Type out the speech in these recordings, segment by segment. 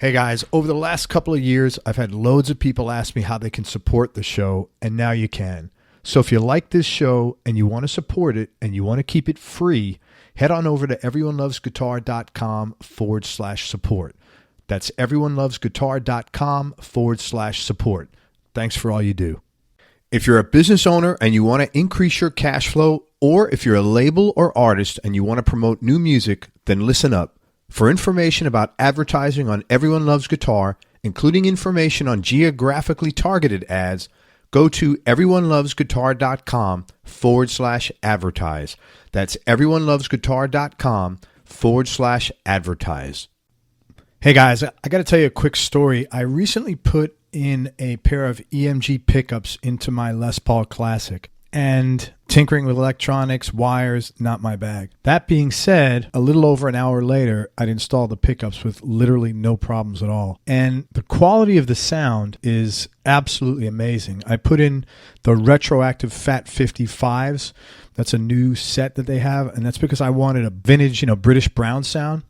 Hey guys, over the last couple of years, I've had loads of people ask me how they can support the show, and now you can. So if you like this show and you want to support it and you want to keep it free, head on over to everyonelovesguitar.com/support. That's everyonelovesguitar.com/support. Thanks for all you do. If you're a business owner and you want to increase your cash flow, or if you're a label or artist and you want to promote new music, then listen up. For information about advertising on Everyone Loves Guitar, including information on geographically targeted ads, go to everyonelovesguitar.com/advertise. That's everyonelovesguitar.com/advertise. Hey guys, I got to tell you a quick story. I recently put in a pair of EMG pickups into my Les Paul Classic, and tinkering with electronics, wires, not my bag. That being said, a little over an hour later, I'd installed the pickups with literally no problems at all. And the quality of the sound is absolutely amazing. I put in the retroactive Fat 55s. That's a new set that they have, and that's because I wanted a vintage, British Brown sound.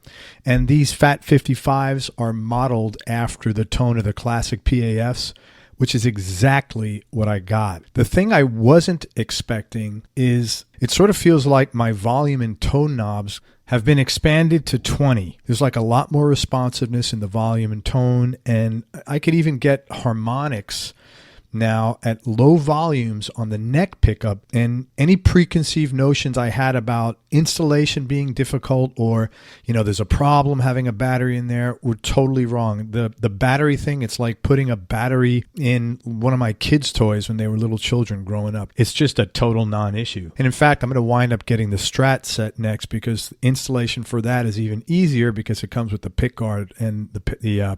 And these Fat 55s are modeled after the tone of the classic PAFs, which is exactly what I got. The thing I wasn't expecting is it sort of feels like my volume and tone knobs have been expanded to 20. There's like a lot more responsiveness in the volume and tone, and I could even get harmonics now at low volumes on the neck pickup, and any preconceived notions I had about installation being difficult or, there's a problem having a battery in there were totally wrong. The battery thing, it's like putting a battery in one of my kids' toys when they were little children growing up. It's just a total non-issue. And in fact, I'm going to wind up getting the Strat set next because installation for that is even easier because it comes with the pick guard and the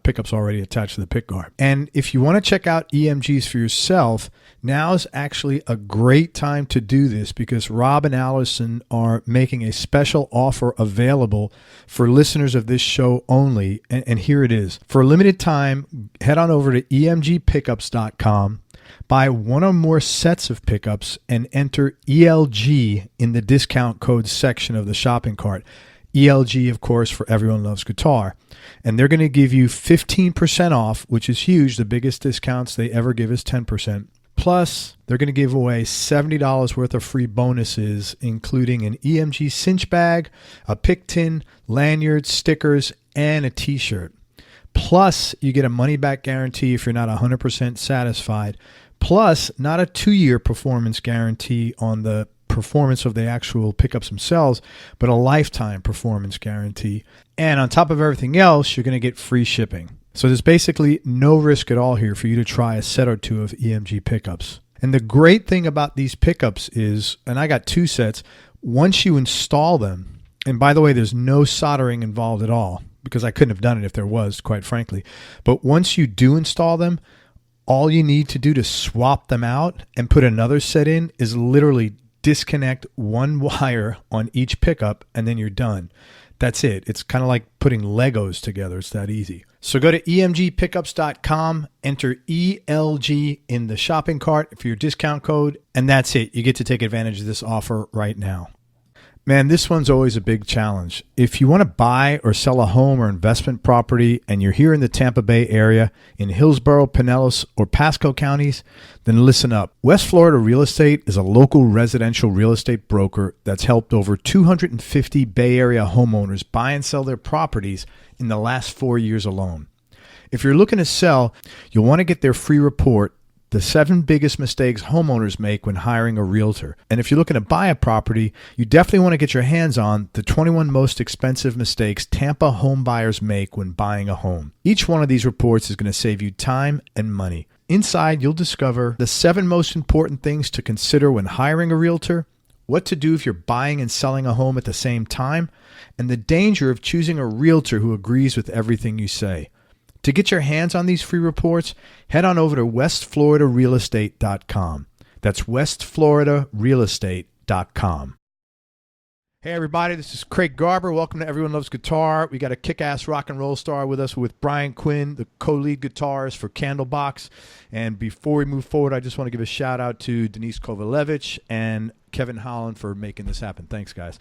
pickup's already attached to the pick guard. And if you want to check out EMGs for yourself, now's actually a great time to do this because Rob and Allison are making a special offer available for listeners of this show only. And here it is. For a limited time, head on over to emgpickups.com, buy one or more sets of pickups, and enter ELG in the discount code section of the shopping cart. ELG, of course, for Everyone Loves Guitar. And they're going to give you 15% off, which is huge. The biggest discounts they ever give is 10%. Plus, they're going to give away $70 worth of free bonuses, including an EMG cinch bag, a pick tin, lanyard, stickers, and a t-shirt. Plus, you get a money-back guarantee if you're not 100% satisfied. Plus, not a 2-year performance guarantee on the performance of the actual pickups themselves, but a lifetime performance guarantee. And on top of everything else, you're going to get free shipping. So there's basically no risk at all here for you to try a set or two of EMG pickups. And the great thing about these pickups is, and I got 2 sets, once you install them, and by the way, there's no soldering involved at all, because I couldn't have done it if there was, quite frankly. But once you do install them, all you need to do to swap them out and put another set in is literally disconnect one wire on each pickup, and then you're done. That's it. It's kind of like putting Legos together. It's that easy. So go to emgpickups.com, enter ELG in the shopping cart for your discount code, and that's it. You get to take advantage of this offer right now. Man, this one's always a big challenge. If you want to buy or sell a home or investment property and you're here in the Tampa Bay area, in Hillsborough, Pinellas, or Pasco counties, then listen up. West Florida Real Estate is a local residential real estate broker that's helped over 250 Bay Area homeowners buy and sell their properties in the last 4 years alone. If you're looking to sell, you'll want to get their free report, The 7 Biggest Mistakes Homeowners Make When Hiring a Realtor. And if you're looking to buy a property, you definitely want to get your hands on the 21 Most Expensive Mistakes Tampa Home Buyers Make When Buying a Home. Each one of these reports is going to save you time and money. Inside, you'll discover the 7 most important things to consider when hiring a realtor, what to do if you're buying and selling a home at the same time, and the danger of choosing a realtor who agrees with everything you say. To get your hands on these free reports, head on over to westfloridarealestate.com. That's westfloridarealestate.com. Hey everybody, this is Craig Garber. Welcome to Everyone Loves Guitar. We got a kick-ass rock and roll star with us with Brian Quinn, the co-lead guitarist for Candlebox. And before we move forward, I just want to give a shout out to Denise Kovalevich and Kevin Holland for making this happen. Thanks, guys.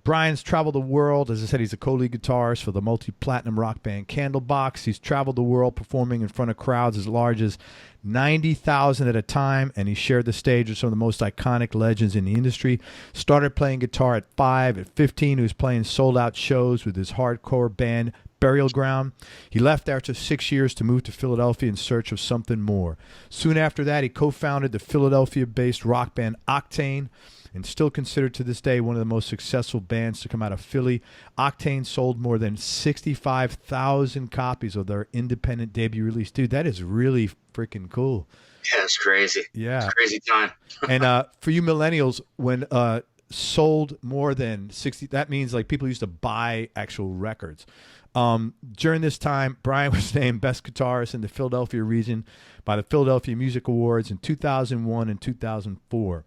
Brian's traveled the world. As I said, he's a co-lead guitarist for the multi-platinum rock band Candlebox. He's traveled the world performing in front of crowds as large as 90,000 at a time, and he shared the stage with some of the most iconic legends in the industry. Started playing guitar at 5. At 15, he was playing sold-out shows with his hardcore band Burial Ground. He left after 6 years to move to Philadelphia in search of something more. Soon after that, he co-founded the Philadelphia-based rock band Octane, and still considered to this day one of the most successful bands to come out of Philly. Octane sold more than 65,000 copies of their independent debut release. Dude, that is really freaking cool. Yeah, it's crazy. Yeah. It's a crazy time. And for you millennials, when sold more than 60, that means like people used to buy actual records. During this time, Brian was named Best Guitarist in the Philadelphia region by the Philadelphia Music Awards in 2001 and 2004.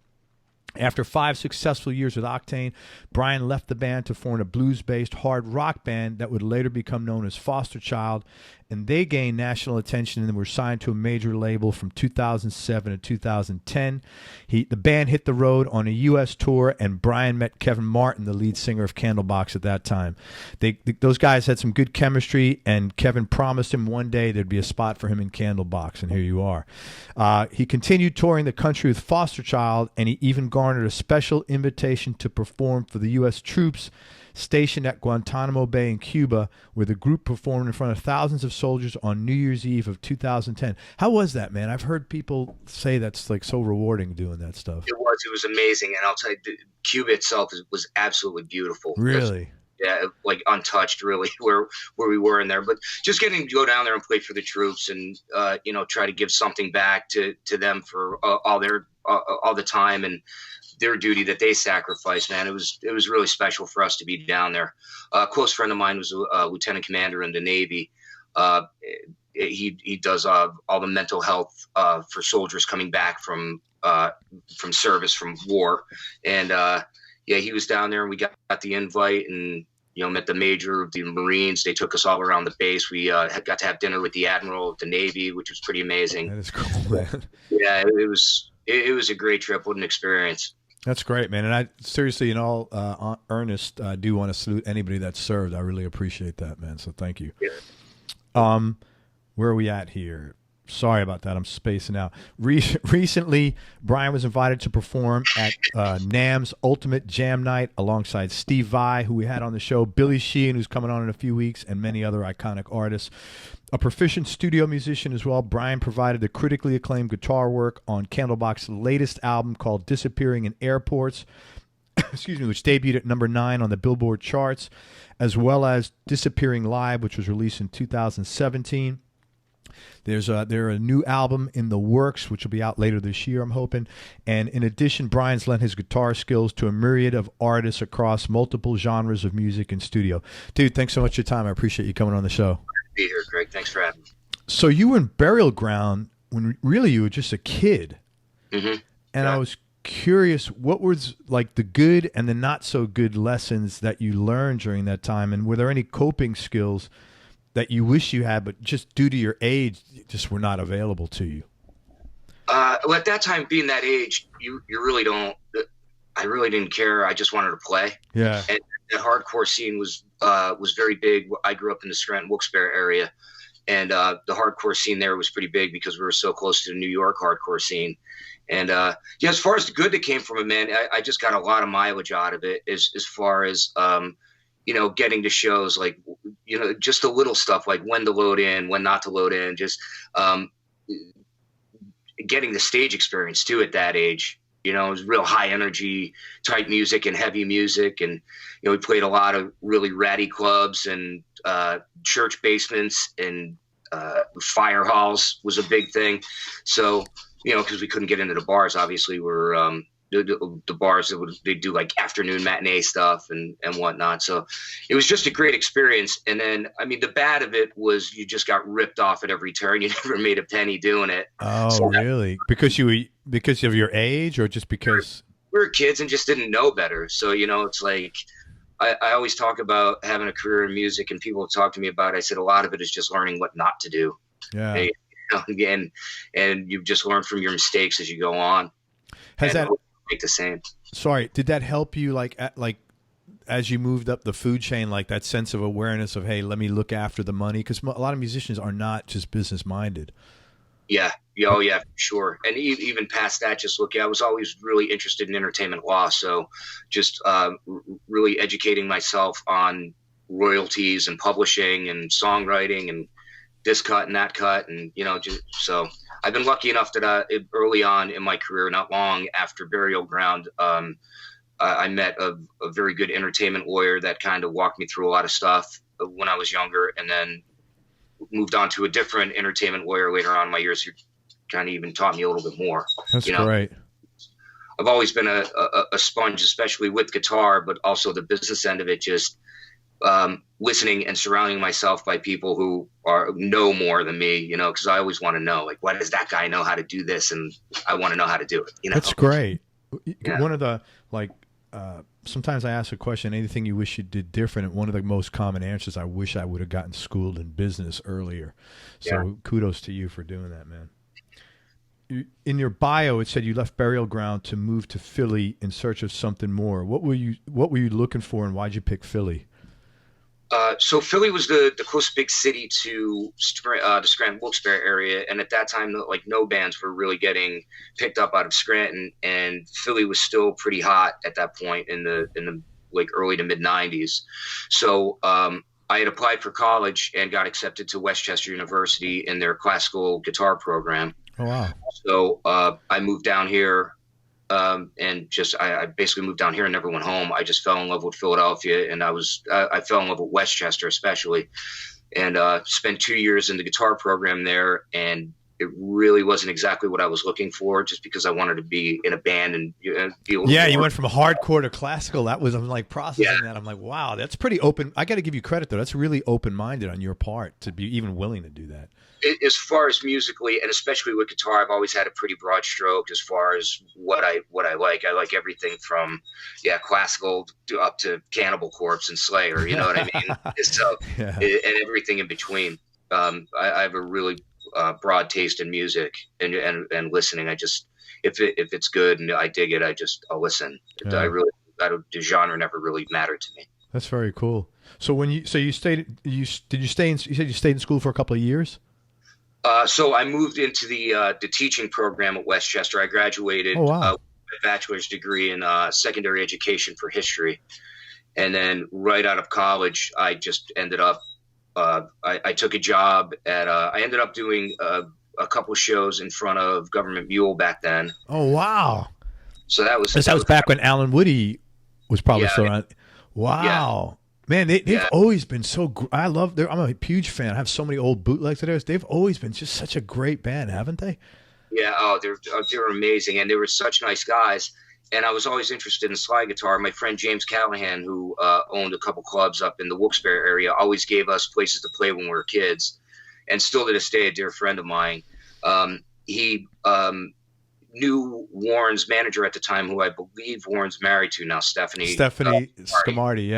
After 5 successful years with Octane, Brian left the band to form a blues-based hard rock band that would later become known as Fosterchild, and they gained national attention and were signed to a major label from 2007 to 2010. The band hit the road on a U.S. tour, and Brian met Kevin Martin, the lead singer of Candlebox at that time. Those guys had some good chemistry, and Kevin promised him one day there'd be a spot for him in Candlebox, and here you are. He continued touring the country with Fosterchild, and he even garnered a special invitation to perform for the U.S. troops stationed at Guantanamo Bay in Cuba, where the group performed in front of thousands of soldiers on New Year's Eve of 2010. How was that, man? I've heard people say that's like so rewarding doing that stuff. It was amazing, and I'll tell you, Cuba itself was absolutely beautiful. Really? Yeah, like untouched, really, where we were in there. But just getting to go down there and play for the troops, and try to give something back to them for all the time and their duty that they sacrificed, man. It was really special for us to be down there. A close friend of mine was a lieutenant commander in the Navy. He does all the mental health for soldiers coming back from service, from war, and he was down there, and we got the invite, and met the major of the Marines. They took us all around the base. We got to have dinner with the admiral of the Navy, which was pretty amazing. That is cool, man. Yeah, it was a great trip. What an experience. That's great, man. And I seriously, in all earnest, do want to salute anybody that served. I really appreciate that, man. So thank you. Yeah. Where are we at here? Sorry about that. I'm spacing out. Recently, Brian was invited to perform at NAMM's Ultimate Jam Night alongside Steve Vai, who we had on the show, Billy Sheehan, who's coming on in a few weeks, and many other iconic artists. A proficient studio musician as well, Brian provided the critically acclaimed guitar work on Candlebox's latest album called Disappearing in Airports, excuse me, which debuted at number 9 on the Billboard charts, as well as Disappearing Live, which was released in 2017. There are a new album in the works, which will be out later this year, I'm hoping. And in addition, Brian's lent his guitar skills to a myriad of artists across multiple genres of music and studio. Dude, thanks so much for your time. I appreciate you coming on the show. Be here, Greg. Thanks for having me. So you were in Burial Ground when really you were just a kid. Mm-hmm. And I was curious, what was like the good and the not so good lessons that you learned during that time? And were there any coping skills that you wish you had, but just due to your age, just were not available to you? Well, at that time, being that age, you really don't. I really didn't care. I just wanted to play. Yeah. And that hardcore scene was very big. I grew up in the Scranton Wilkes-Barre area, and the hardcore scene there was pretty big because we were so close to the New York hardcore scene. And as far as the good that came from it, man, I just got a lot of mileage out of it. As far as getting to shows, like just the little stuff, like when to load in, when not to load in, just getting the stage experience too at that age. It was real high energy type music and heavy music. And, we played a lot of really ratty clubs and church basements, and fire halls was a big thing. So, because we couldn't get into the bars, obviously we're the bars they do like afternoon matinee stuff and whatnot. So it was just a great experience. And then, the bad of it was you just got ripped off at every turn. You never made a penny doing it. Oh, so really? Because of your age, or just because we were kids and just didn't know better? So, it's like, I always talk about having a career in music, and people talk to me about it. I said, a lot of it is just learning what not to do. Yeah. And you just learn from your mistakes as you go on. Has that make the same? Sorry, did that help you? Like as you moved up the food chain, like that sense of awareness of, hey, let me look after the money? Because a lot of musicians are not just business minded. Yeah. Oh yeah, for sure. And even past that, just looking, I was always really interested in entertainment law. So just really educating myself on royalties and publishing and songwriting and this cut and that cut. And, so I've been lucky enough that early on in my career, not long after Burial Ground, I met a very good entertainment lawyer that kind of walked me through a lot of stuff when I was younger, and then moved on to a different entertainment lawyer later on in my years who kind of even taught me a little bit more. That's great. I've always been a sponge, especially with guitar, but also the business end of it, just listening and surrounding myself by people who know more than me, because I always want to know, like, why does that guy know how to do this? And I want to know how to do it. That's great. Yeah. One of the, sometimes I ask a question, anything you wish you did different? And one of the most common answers, I wish I would have gotten schooled in business earlier. So kudos to you for doing that, man. In your bio, it said you left Burial Ground to move to Philly in search of something more. What were you looking for, and why'd you pick Philly? So Philly was the closest big city to the Scranton Wilkes-Barre area, and at that time, no bands were really getting picked up out of Scranton, and Philly was still pretty hot at that point in the early to mid '90s. So I had applied for college and got accepted to Westchester University in their classical guitar program. Oh wow! So I moved down here. And I basically moved down here and never went home. I just fell in love with Philadelphia, and I fell in love with Westchester especially, and spent 2 years in the guitar program there. And it really wasn't exactly what I was looking for, just because I wanted to be in a band and be able to you went from hardcore to classical. I'm like processing that. I'm like, wow, that's pretty open. I got to give you credit though. That's really open-minded on your part to be even willing to do that. As far as musically, and especially with guitar, I've always had a pretty broad stroke as far as what I like. I like everything from classical up to Cannibal Corpse and Slayer. You know what I mean? So and everything in between. I have a really broad taste in music and listening. I just if it's good and I dig it, I'll listen. Yeah. The genre never really mattered to me. That's very cool. So you stayed in school for a couple of years? So I moved into the teaching program at Westchester. I graduated with a bachelor's degree in secondary education for history. And then right out of college, I just ended up, I took a job I ended up doing a couple shows in front of Government Mule back then. Oh, wow. So that was back when Alan Woody was probably still around. Wow. Yeah. Man, they've always been so. I love. I'm a huge fan. I have so many old bootlegs of theirs. They've always been just such a great band, haven't they? Yeah. Oh, they're amazing, and they were such nice guys. And I was always interested in slide guitar. My friend James Callahan, who owned a couple clubs up in the Wilkes-Barre area, always gave us places to play when we were kids, and still to this day, a dear friend of mine. He knew Warren's manager at the time, who I believe Warren's married to now, Stephanie Scamardi.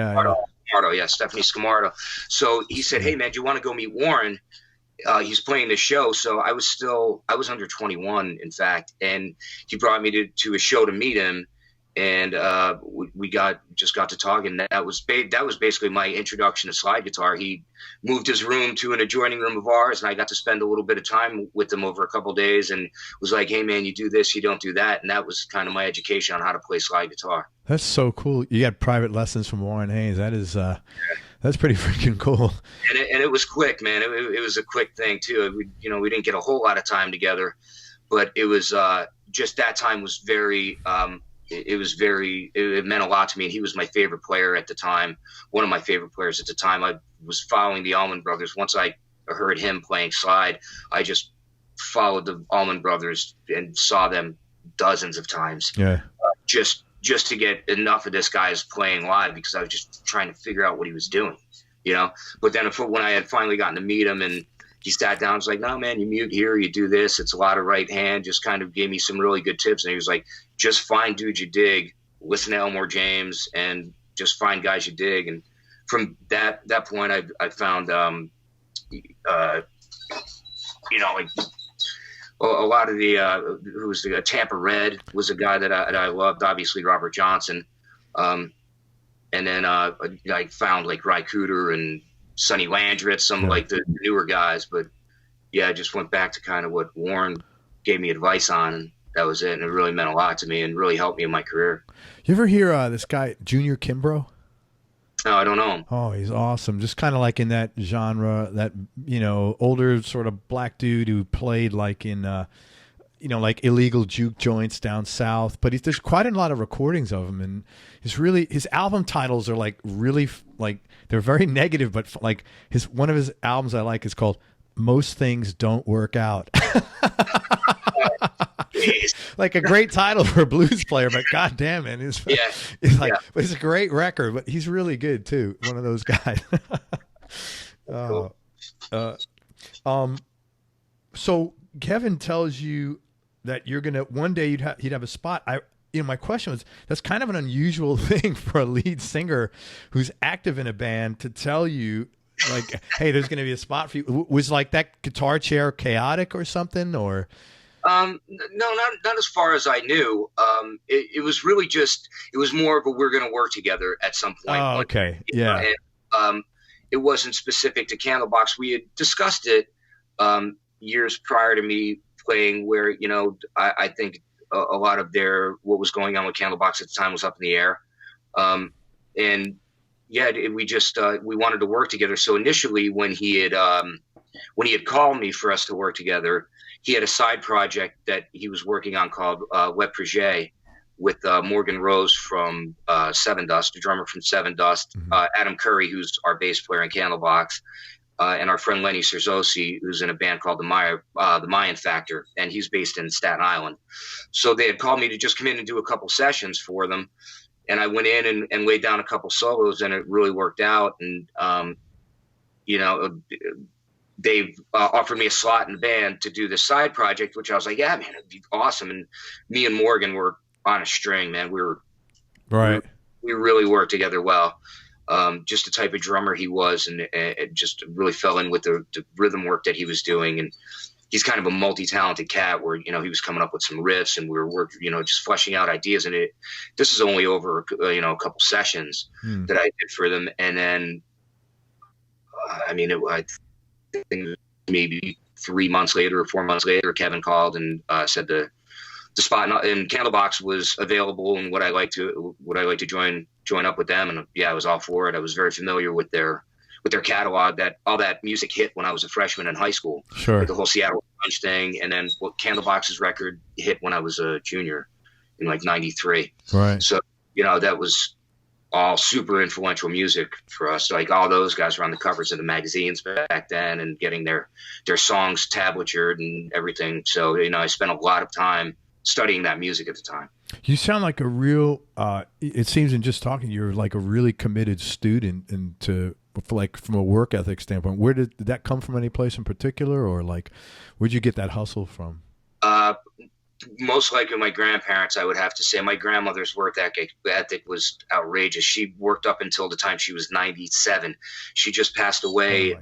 Stephanie Scamardo. So he said, "Hey man, do you want to go meet Warren? He's playing the show." So I was under 21, in fact, and he brought me to a show to meet him, and we got to talking. That was basically my introduction to slide guitar. He moved his room to an adjoining room of ours, and I got to spend a little bit of time with him over a couple of days, and was like, "Hey man, you do this, you don't do that," and that was kind of my education on how to play slide guitar. That's so cool. You got private lessons from Warren Haynes. That is that's pretty freaking cool. And it was quick, man. It was a quick thing too. We didn't get a whole lot of time together, but it was just that time was very. It meant a lot to me. And he was my favorite player at the time. One of my favorite players at the time. I was following the Allman Brothers. Once I heard him playing slide, I just followed the Allman Brothers and saw them dozens of times. Yeah. Just to get enough of this guy's playing live, because I was just trying to figure out what he was doing, But then when I had finally gotten to meet him and he sat down, I was like, "No, man, you mute here, you do this. It's a lot of right hand." Just kind of gave me some really good tips. And he was like, "Just find dudes you dig, listen to Elmore James, and just find guys you dig." And from that point, I found, a lot of who was the Tampa Red was a guy that I loved, obviously Robert Johnson. And and then I found like Ry Cooder and Sonny Landreth, some like the newer guys. But yeah, I just went back to kind of what Warren gave me advice on, and that was it. And it really meant a lot to me and really helped me in my career. You ever hear this guy, Junior Kimbrough? No, I don't know him. Oh, he's awesome. Just kind of like in that genre, that, older sort of black dude who played like in, like illegal juke joints down south. But there's quite a lot of recordings of him. And his album titles are like really, like, they're very negative, but like one of his albums I like is called Most Things Don't Work Out. Like a great title for a blues player, but goddamn it, it's like it's a great record. But he's really good too. One of those guys. So Kevin tells you that you're gonna one day he'd have a spot. My question was, that's kind of an unusual thing for a lead singer who's active in a band to tell you, like, hey, there's going to be a spot for you. Was like that guitar chair chaotic or something, or? No, not as far as I knew. It was really just, it was more of a, we're going to work together at some point. Oh, okay. Yeah. And, it wasn't specific to Candlebox. We had discussed it, years prior to me playing, where, I think a lot of what was going on with Candlebox at the time was up in the air. And yeah, we just, we wanted to work together. So initially when he had called me for us to work together, he had a side project that he was working on called Le Projet with Morgan Rose from Seven Dust, the drummer from Seven Dust, Adam Curry, who's our bass player in Candlebox, and our friend Lenny Serzosi, who's in a band called the Mayan Factor, and he's based in Staten Island. So they had called me to just come in and do a couple sessions for them, and I went in and laid down a couple solos, and it really worked out. And they've offered me a slot in the band to do this side project, which I was like, yeah, man, it'd be awesome. And me and Morgan were on a string, man. We really worked together well. Just the type of drummer he was, and it just really fell in with the rhythm work that he was doing. And he's kind of a multi-talented cat where, he was coming up with some riffs, and we were working, just fleshing out ideas. And this is only over, a couple sessions that I did for them. And then, I think maybe 3 months later or 4 months later, Kevin called and said the spot in Candlebox was available, and would I like to join up with them? And yeah, I was all for it. I was very familiar with their catalog. That all that music hit when I was a freshman in high school. Sure. Like the whole Seattle Punch thing, and then Candlebox's record hit when I was a junior in like '93. Right. So that was all super influential music for us. Like all those guys were on the covers of the magazines back then, and getting their songs tablatured and everything. So I spent a lot of time studying that music at the time. You sound like a real, it seems in just talking, you're like a really committed student, and from a work ethic standpoint, where did that come from? Any place in particular, or like, where'd you get that hustle from? Most likely my grandparents, I would have to say. My grandmother's work ethic was outrageous. She worked up until the time she was 97. She just passed away.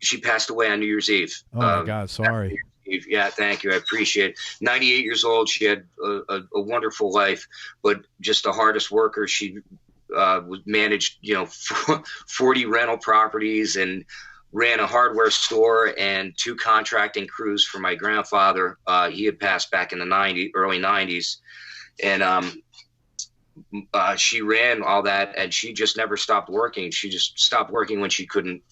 She passed away on New Year's Eve. Oh my God, sorry. Yeah, thank you. I appreciate it. 98 years old. She had a wonderful life, but just the hardest worker. She managed, 40 rental properties and ran a hardware store and 2 contracting crews for my grandfather. He had passed back in the early 90s. And she ran all that, and she just never stopped working. She just stopped working when she couldn't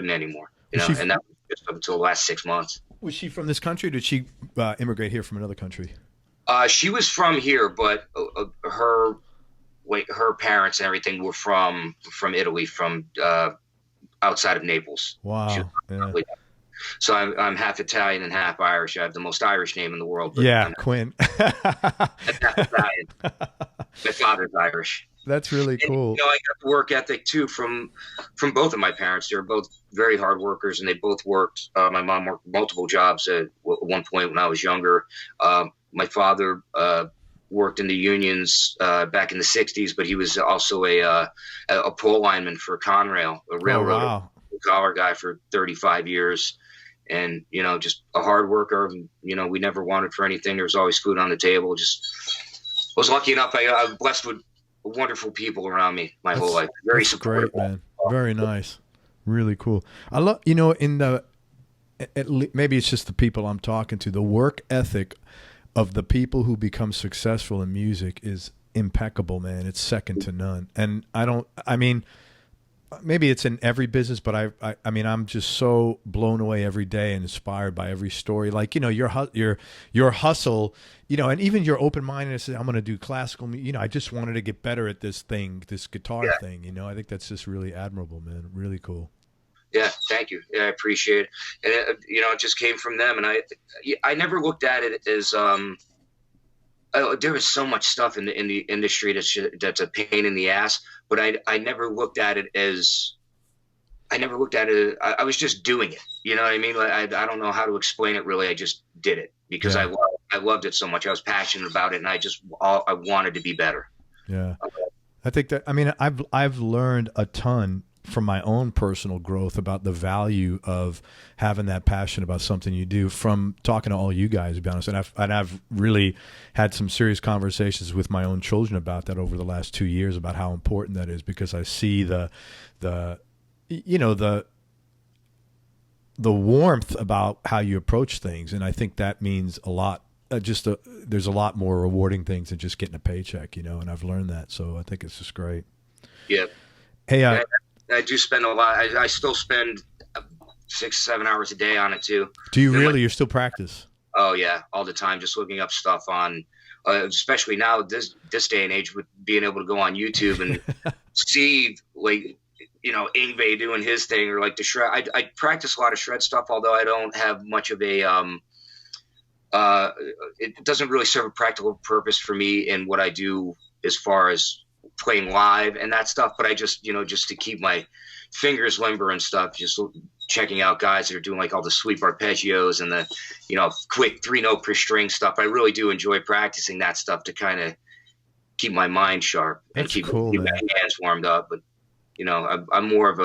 anymore. And that was just up until the last 6 months. Was she from this country, or did she immigrate here from another country? She was from here, but her parents and everything were from Italy, from outside of Naples. Wow. Yeah. So I'm half Italian and half Irish. I have the most Irish name in the world. Yeah, Quinn. I'm half Italian. My father's Irish. That's really cool. And, I got the work ethic too from both of my parents. They were both very hard workers, and they both worked. My mom worked multiple jobs at one point when I was younger. My father worked in the unions back in the 60s, but he was also a pole lineman for Conrail, a railroad. Oh, wow. Collar guy for 35 years. And, just a hard worker. We never wanted for anything. There was always food on the table. Just was lucky enough. I was blessed with wonderful people around me my whole life. Very supportive. Great, man. Very nice. Really cool. I love, you know, maybe it's just the people I'm talking to, the work ethic of the people who become successful in music is impeccable, man. It's second to none. And maybe it's in every business, but I mean, I'm just so blown away every day and inspired by every story. Like, you know, your hustle, you know, and even your open-mindedness. I'm going to do classical. You know, I just wanted to get better at this guitar thing. You know, I think that's just really admirable, man. Really cool. Yeah, thank you. Yeah, I appreciate it. And you know, it just came from them, and I never looked at it as there is so much stuff in the industry that's a pain in the ass, but I never looked at it as I was just doing it. You know what I mean? Like, I don't know how to explain it really. I just did it because I loved it so much. I was passionate about it, and I wanted to be better. Yeah. I think that, I mean, I've learned a ton from my own personal growth about the value of having that passion about something you do from talking to all you guys, to be honest. And I've really had some serious conversations with my own children about that over the last 2 years, about how important that is, because I see the warmth about how you approach things. And I think that means a lot. There's a lot more rewarding things than just getting a paycheck, you know, and I've learned that. So I think it's just great. Yeah. Hey, I do spend a lot. I still spend 6-7 hours a day on it too. Do you really? You still practice? Oh yeah, all the time. Just looking up stuff on, especially now this day and age with being able to go on YouTube and see, like, you know, Yngwie doing his thing, or like the shred. I practice a lot of shred stuff, although I don't have much of a it doesn't really serve a practical purpose for me in what I do as far as playing live and that stuff, but I just, you know, just to keep my fingers limber and stuff, just checking out guys that are doing like all the sweep arpeggios and the, you know, quick 3-note per string stuff. I really do enjoy practicing that stuff to kind of keep my mind sharp and keep my hands warmed up. But, you know, I'm more of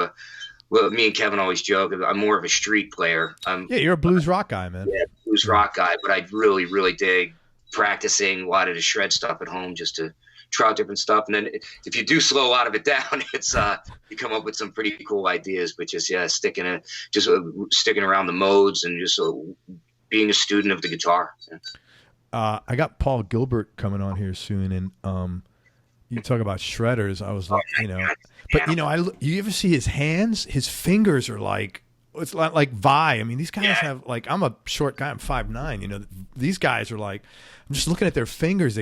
me and Kevin always joke, I'm more of a street player. Yeah, you're a blues rock guy, man. Yeah, blues rock guy, but I really, really dig practicing a lot of the shred stuff at home just to try out different stuff. And then if you do slow a lot of it down, it's you come up with some pretty cool ideas. But just sticking around the modes and just being a student of the guitar. I got Paul Gilbert coming on here soon, and you talk about shredders. I was like, you know, but you know, you ever see his hands? His fingers are like, it's like Vi. I mean, these guys have, like, I'm a short guy, I'm 5'9". You know, these guys are like, I'm just looking at their fingers.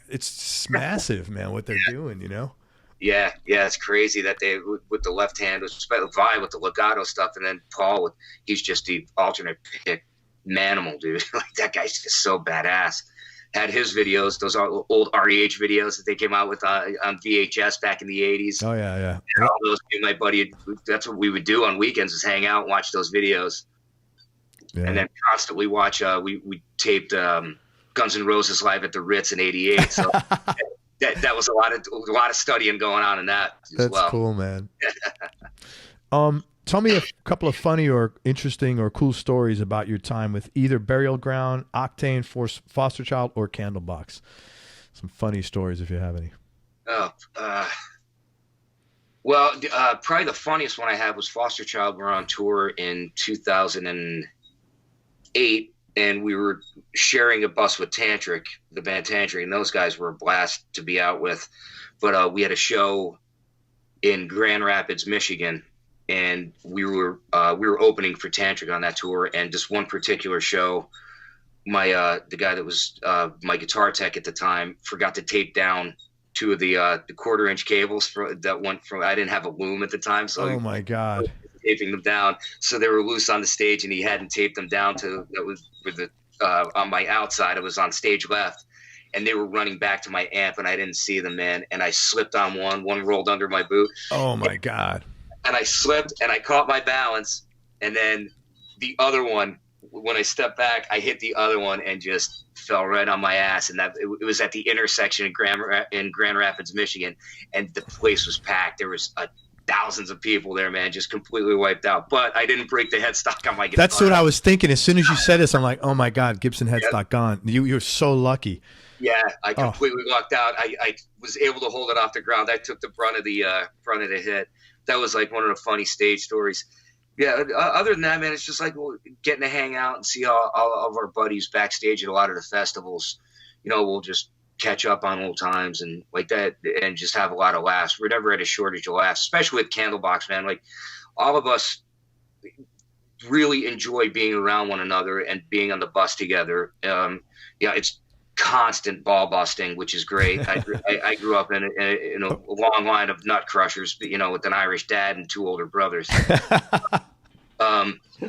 It's massive, man, what they're doing, you know? Yeah, it's crazy that they, with the left hand, especially Vi with the legato stuff, and then Paul, he's just the alternate pick manimal, dude. Like, that guy's just so badass. Had his videos, those old REH videos that they came out with on VHS back in the 80s. Oh, yeah. And all those, my buddy, that's what we would do on weekends, is hang out and watch those videos. Yeah. And then constantly watch, we taped Guns N' Roses live at the Ritz in '88. So that was a lot of studying going on in that as well. That's cool, man. Tell me a couple of funny or interesting or cool stories about your time with either Burial Ground, Octane, Fosterchild, or Candlebox. Some funny stories if you have any. Probably the funniest one I had was Fosterchild. We were on tour in 2008. And we were sharing a bus with Tantric, the band Tantric, and those guys were a blast to be out with. But we had a show in Grand Rapids, Michigan, and we were opening for Tantric on that tour. And just one particular show, the guy that was my guitar tech at the time forgot to tape down 2 of the 1/4-inch cables that went from. I didn't have a loom at the time, so oh my god. Taping them down, so they were loose on the stage, and he hadn't taped them down to that was with the on my outside. It was on stage left, and they were running back to my amp, and I didn't see them, man. And I slipped on one rolled under my boot. Oh my god! And I slipped, and I caught my balance, and then the other one, when I stepped back, I hit the other one and just fell right on my ass. And it was at the intersection in Grand Rapids, Michigan, and the place was packed. There was thousands of people there, man, just completely wiped out. But I didn't break the headstock on my guitar. That's what I was thinking. As soon as you said this, I'm like, oh my God, Gibson headstock gone. You're so lucky. Yeah, I completely lucked out. I was able to hold it off the ground. I took the brunt of the hit. That was like one of the funny stage stories. Yeah, other than that, man, it's just like getting to hang out and see all of our buddies backstage at a lot of the festivals. You know, we'll just catch up on old times and like that, and just have a lot of laughs. We're never at a shortage of laughs, especially with Candlebox, man. Like, all of us really enjoy being around one another and being on the bus together. It's constant ball busting, which is great. I grew up in a long line of nut crushers, but, you know, with an Irish dad and 2 older brothers.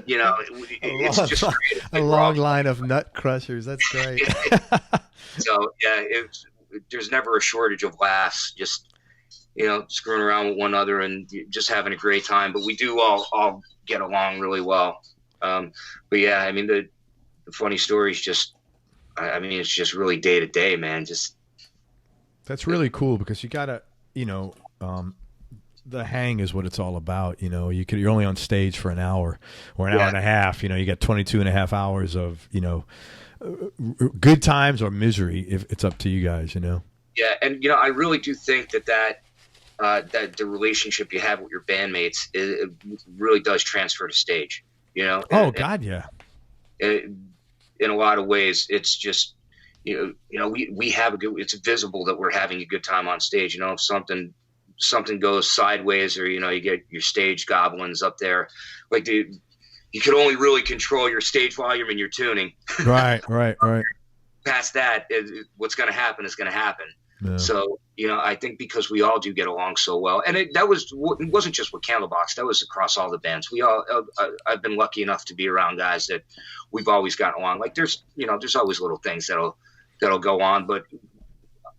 You know, it's just great. A long line of nut crushers. That's great. So yeah, there's never a shortage of laughs. Just, you know, screwing around with one another and just having a great time. But we do all get along really well. But yeah, I mean, the funny stories just. I mean, it's just really day to day, man. Just that's really cool because you gotta, you know, the hang is what it's all about. You know, you're only on stage for an hour or an hour and a half. You know, you got 22 and a half hours of, you know, good times or misery. If it's up to you guys, you know. Yeah, and you know, I really do think that the relationship you have with your bandmates it really does transfer to stage. You know. God, yeah. In a lot of ways, it's just, you know, we have it's visible that we're having a good time on stage. You know, if something goes sideways, or, you know, you get your stage goblins up there, like, dude, you can only really control your stage volume and your tuning. Right. Past that, what's going to happen is going to happen. Yeah. So, you know, I think because we all do get along so well, and it wasn't just with Candlebox, that was across all the bands. I've been lucky enough to be around guys that we've always gotten along. Like, there's always little things that'll go on, but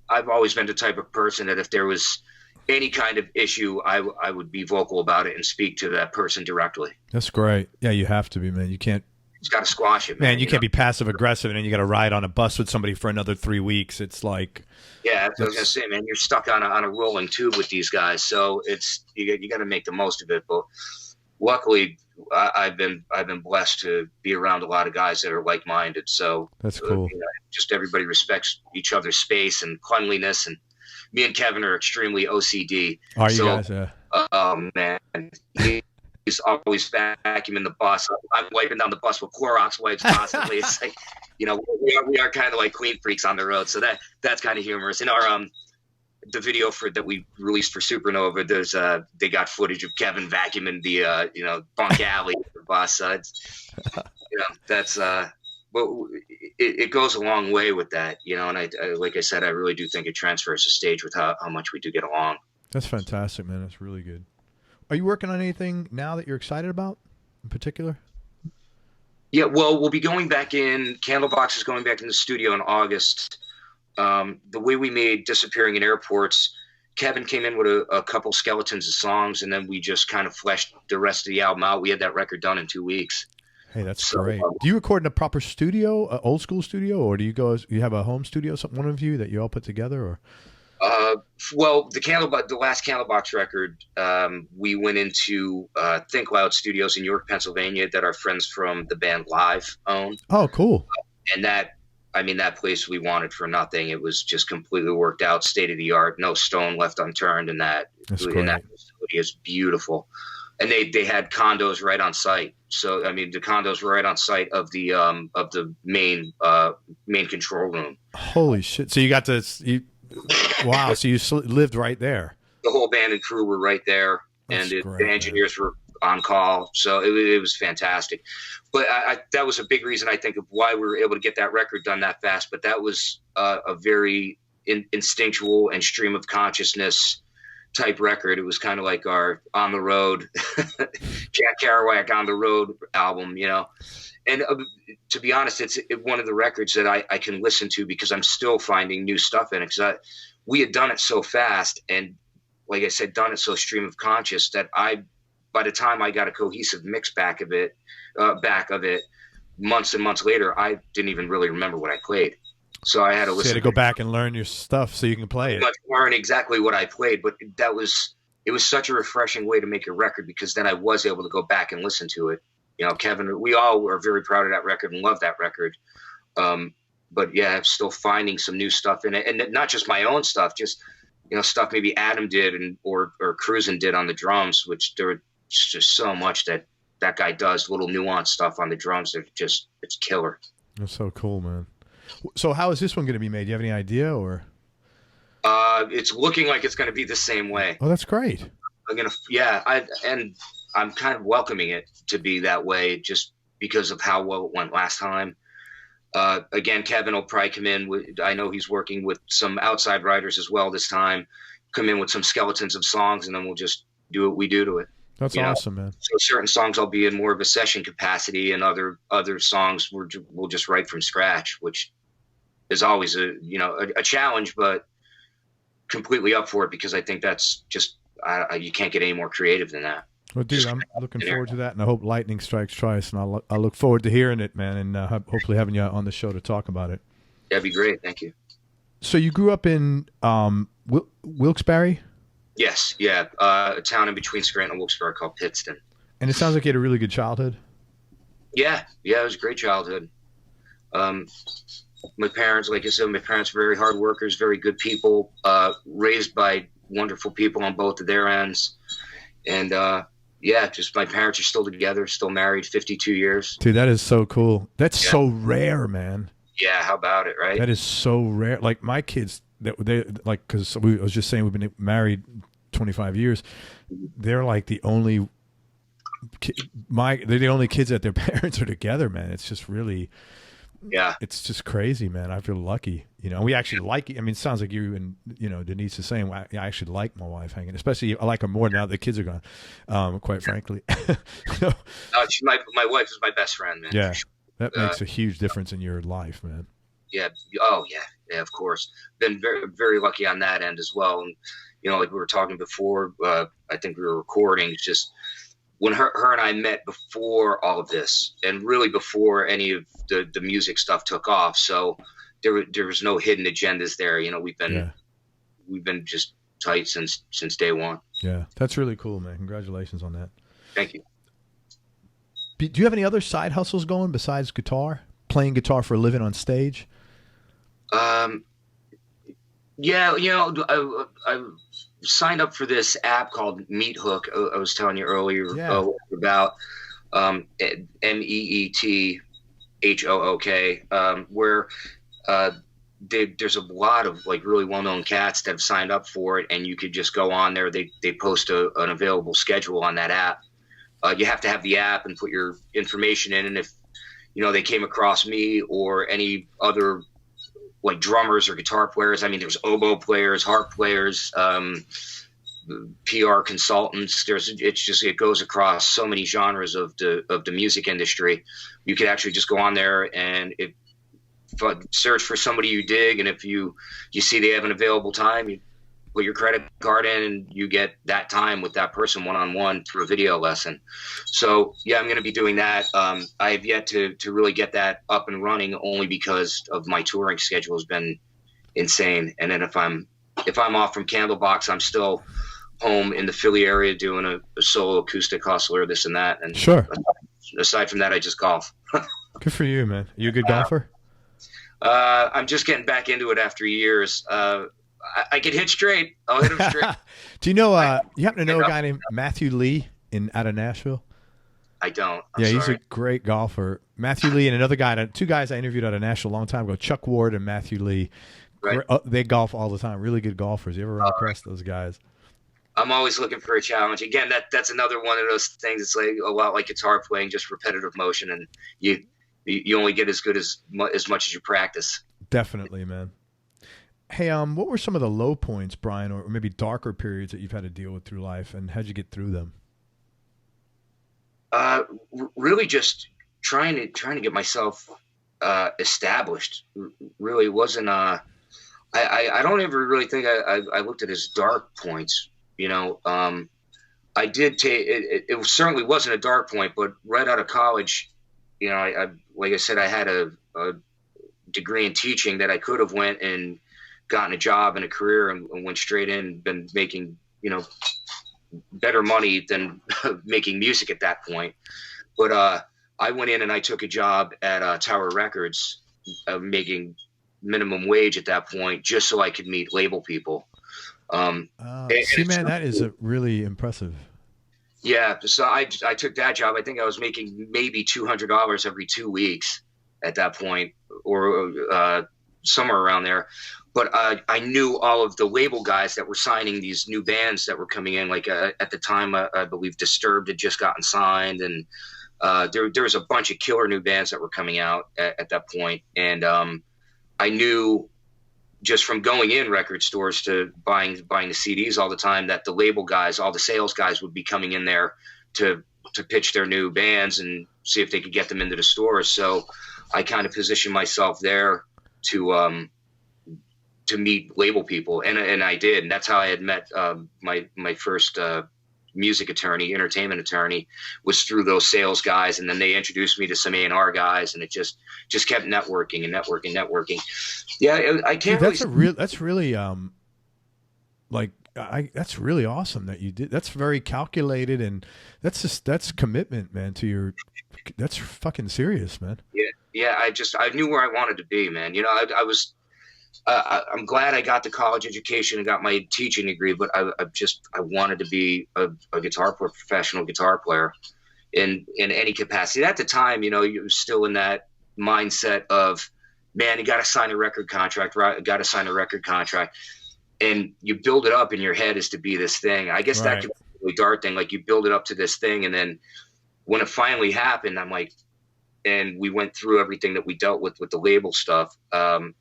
I've always been the type of person that if there was any kind of issue, I would be vocal about it and speak to that person directly. That's great. Yeah, you have to be, man. You can't. It's got to squash it, man. You can't be passive aggressive, and then you got to ride on a bus with somebody for another 3 weeks. It's like, yeah, that's what I was gonna say, man. You're stuck on a rolling tube with these guys, so it's you got to make the most of it. But luckily, I've been blessed to be around a lot of guys that are like minded. So that's cool. You know, just everybody respects each other's space and cleanliness, and me and Kevin are extremely OCD. Are you guys? Yeah. Oh man. He's always vacuuming the bus. I'm wiping down the bus with Clorox wipes constantly. It's like, you know, we are kind of like clean freaks on the road. So that's kind of humorous. In our the video that we released for Supernova, there's they got footage of Kevin vacuuming the you know, bunk alley of the bus. You know, that's but it goes a long way with that, you know. And I like I said, I really do think it transfers to stage with how much we do get along. That's fantastic, man. That's really good. Are you working on anything now that you're excited about in particular? Yeah, well, we'll be going back in. Candlebox is going back in the studio in August. The way we made Disappearing in Airports, Kevin came in with a couple skeletons of songs, and then we just kind of fleshed the rest of the album out. We had that record done in 2 weeks. Hey, that's great. Do you record in a proper studio, an old school studio, or do you have a home studio, one of you that you all put together, or? Well, the last Candlebox record, we went into Think Loud Studios in York, Pennsylvania, that our friends from the band Live own. Oh, cool! And that place we wanted for nothing. It was just completely worked out, state of the art, no stone left unturned. And that facility is beautiful. And they had condos right on site. So I mean, the condos were right on site of the main control room. Holy shit! So you got to wow, so you lived right there. The whole band and crew were right there, and the engineers were on call, so it was fantastic. But that was a big reason, I think, of why we were able to get that record done that fast. But that was a very instinctual and stream of consciousness type record. It was kind of like our on the road, Jack Kerouac on the road album, you know. And to be honest, it's one of the records that I can listen to because I'm still finding new stuff in it. Because we had done it so fast, and like I said, done it so stream of conscious that by the time I got a cohesive mix back of it, months and months later, I didn't even really remember what I played. So I had to listen. So you had to go back and learn your stuff so you can play it. Learn exactly what I played, but that was it was such a refreshing way to make a record, because then I was able to go back and listen to it. You know, Kevin, we all were very proud of that record and love that record. But yeah, I'm still finding some new stuff in it, and not just my own stuff, just, you know, stuff maybe Adam did or Cruisin did on the drums, which there was just so much that guy does, little nuanced stuff on the drums. It's killer. That's so cool, man. So how is this one going to be made? Do you have any idea, or? It's looking like it's going to be the same way. Oh, that's great. I'm kind of welcoming it to be that way, just because of how well it went last time. Again, Kevin will probably come in with, I know he's working with some outside writers as well this time, come in with some skeletons of songs, and then we'll just do what we do to it. That's awesome, man. So certain songs I'll be in more of a session capacity, and other songs we'll just write from scratch, which is always a challenge, but completely up for it, because I think that's just, you can't get any more creative than that. Well, dude, I'm looking forward to that, and I hope lightning strikes twice, and I look forward to hearing it, man, and hopefully having you on the show to talk about it. That'd be great. Thank you. So you grew up in Wilkes-Barre? Yes, yeah, a town in between Scranton and Wilkes-Barre called Pittston. And it sounds like you had a really good childhood. Yeah, it was a great childhood. My parents, like I said, were very hard workers, very good people, raised by wonderful people on both of their ends, and just my parents are still together, still married, 52 years. Dude, that is so cool. That's so rare, man. Yeah, how about it, right? That is so rare. Like my kids, because I was just saying we've been married 25 years. They're like the only they're the only kids that their parents are together, man. It's just really, it's just crazy, man. I feel lucky. You know, we actually like, I mean, it sounds like you and, you know, Denise is saying, I actually like my wife hanging, especially I like her more now that the kids are gone, quite frankly. My wife is my best friend, man. Yeah. That makes a huge difference in your life, man. Yeah. Oh yeah, of course. Been very, very lucky on that end as well. And, you know, like we were talking before, I think we were recording, just when her and I met before all of this, and really before any of the music stuff took off. So there was no hidden agendas there. You know, we've been just tight since day one. Yeah. That's really cool, man. Congratulations on that. Thank you. Do you have any other side hustles going besides guitar, playing guitar for a living on stage? Yeah, you know, I signed up for this app called Meat Hook. I was telling you earlier about MEETHOOK, where there's a lot of like really well-known cats that have signed up for it, and you could just go on there. They post an available schedule on that app. You have to have the app and put your information in, and if you know they came across me or any other like drummers or guitar players, I mean, there's oboe players, harp players, PR consultants. It goes across so many genres of the music industry. You could actually just go on there and search for somebody you dig, and if you see they have an available time, you put your credit card in and you get that time with that person one-on-one through a video lesson. So yeah, I'm going to be doing that. I have yet to really get that up and running, only because of my touring schedule has been insane. And then if I'm off from Candlebox, I'm still home in the Philly area doing a solo acoustic hustler, this and that. And sure. Aside from that, I just golf. Good for you, man. You a good golfer? I'm just getting back into it after years. I can hit straight. I'll hit him straight. Do you know, you happen to know a guy named Matthew Lee out of Nashville? I don't. He's a great golfer. Matthew Lee and another guy, two guys I interviewed out of Nashville a long time ago, Chuck Ward and Matthew Lee. Right. They golf all the time. Really good golfers. You ever run across those guys? I'm always looking for a challenge. Again, that's another one of those things. It's like a lot like guitar playing, just repetitive motion, and you only get as good as much as you practice. Definitely, man. Hey, what were some of the low points, Brian, or maybe darker periods that you've had to deal with through life, and how'd you get through them? Really just trying to get myself established. Really wasn't I don't ever really think I looked at as dark points. You know, I did take it certainly wasn't a dark point, but right out of college, you know, I like I said, I had a degree in teaching that I could have went and gotten a job and a career and went straight in, been making, you know, better money than making music at that point. But I went in and I took a job at Tower Records, making minimum wage at that point, just so I could meet label people. See, man, that is really impressive. Yeah, so I took that job. I think I was making maybe $200 every 2 weeks at that point, or somewhere around there. But I knew all of the label guys that were signing these new bands that were coming in. Like at the time, I believe Disturbed had just gotten signed, and there was a bunch of killer new bands that were coming out at that point. And I knew just from going in record stores to buying the CDs all the time that the label guys, all the sales guys would be coming in there to pitch their new bands and see if they could get them into the stores. So I kind of positioned myself there to meet label people. And I did. And that's how I had met my first music attorney, entertainment attorney, was through those sales guys. And then they introduced me to some A&R guys, and it just kept networking and networking. Yeah, I can't. That's really that's really awesome that you did. That's very calculated, and that's commitment, man. That's fucking serious, man. Yeah. I knew where I wanted to be, man. You know, I'm glad I got the college education and got my teaching degree, but I wanted to be a professional guitar player in any capacity. At the time, you know, you were still in that mindset of, man, you got to sign a record contract, right? Got to sign a record contract. And you build it up in your head as to be this thing. I guess that could be a really dark thing. Like, you build it up to this thing, and then when it finally happened, I'm like, and we went through everything that we dealt with the label stuff.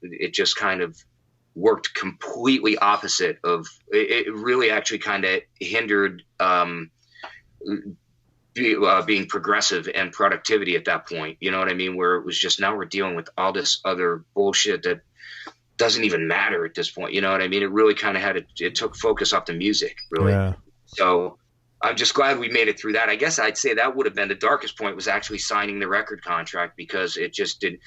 It just kind of worked completely opposite of it. Really actually kind of hindered being progressive and productivity at that point. You know what I mean? Where it was just, now we're dealing with all this other bullshit that doesn't even matter at this point. You know what I mean? It really kind of it took focus off the music, really. Yeah. So I'm just glad we made it through that. I guess I'd say that would have been the darkest point, was actually signing the record contract, because it just did,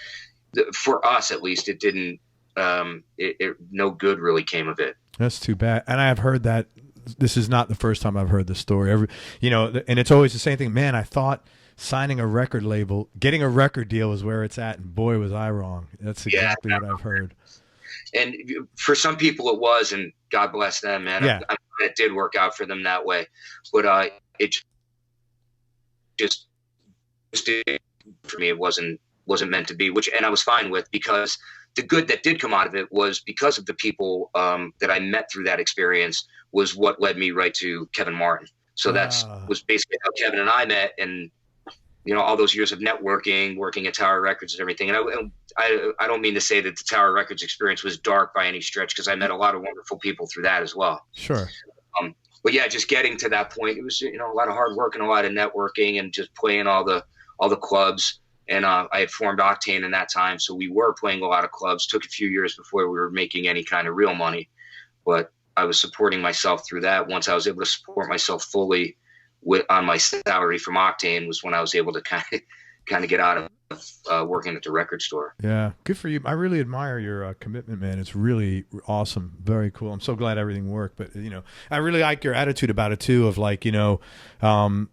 for us at least, it didn't, no good really came of it. That's too bad. And I have heard that this is not the first time I've heard this story. And it's always the same thing. Man, I thought signing a record label, getting a record deal was where it's at, and boy, was I wrong. That's exactly what I've heard. And for some people it was, and God bless them, man. Yeah. It did work out for them that way. But it just for me, it wasn't meant to be, and I was fine with, because the good that did come out of it was because of the people that I met through that experience was what led me right to Kevin Martin. So was basically how Kevin and I met, and you know, all those years of networking, working at Tower Records and everything. And I don't mean to say that the Tower Records experience was dark by any stretch, because I met a lot of wonderful people through that as well. Sure. But yeah, just getting to that point, it was, you know, a lot of hard work and a lot of networking and just playing all the clubs. And I had formed Octane in that time, so we were playing a lot of clubs. Took a few years before we were making any kind of real money, but I was supporting myself through that. Once I was able to support myself fully on my salary from Octane, was when I was able to kind of get out of working at the record store. Yeah, good for you. I really admire your commitment, man. It's really awesome. Very cool. I'm so glad everything worked. But, you know, I really like your attitude about it too, of like, you know,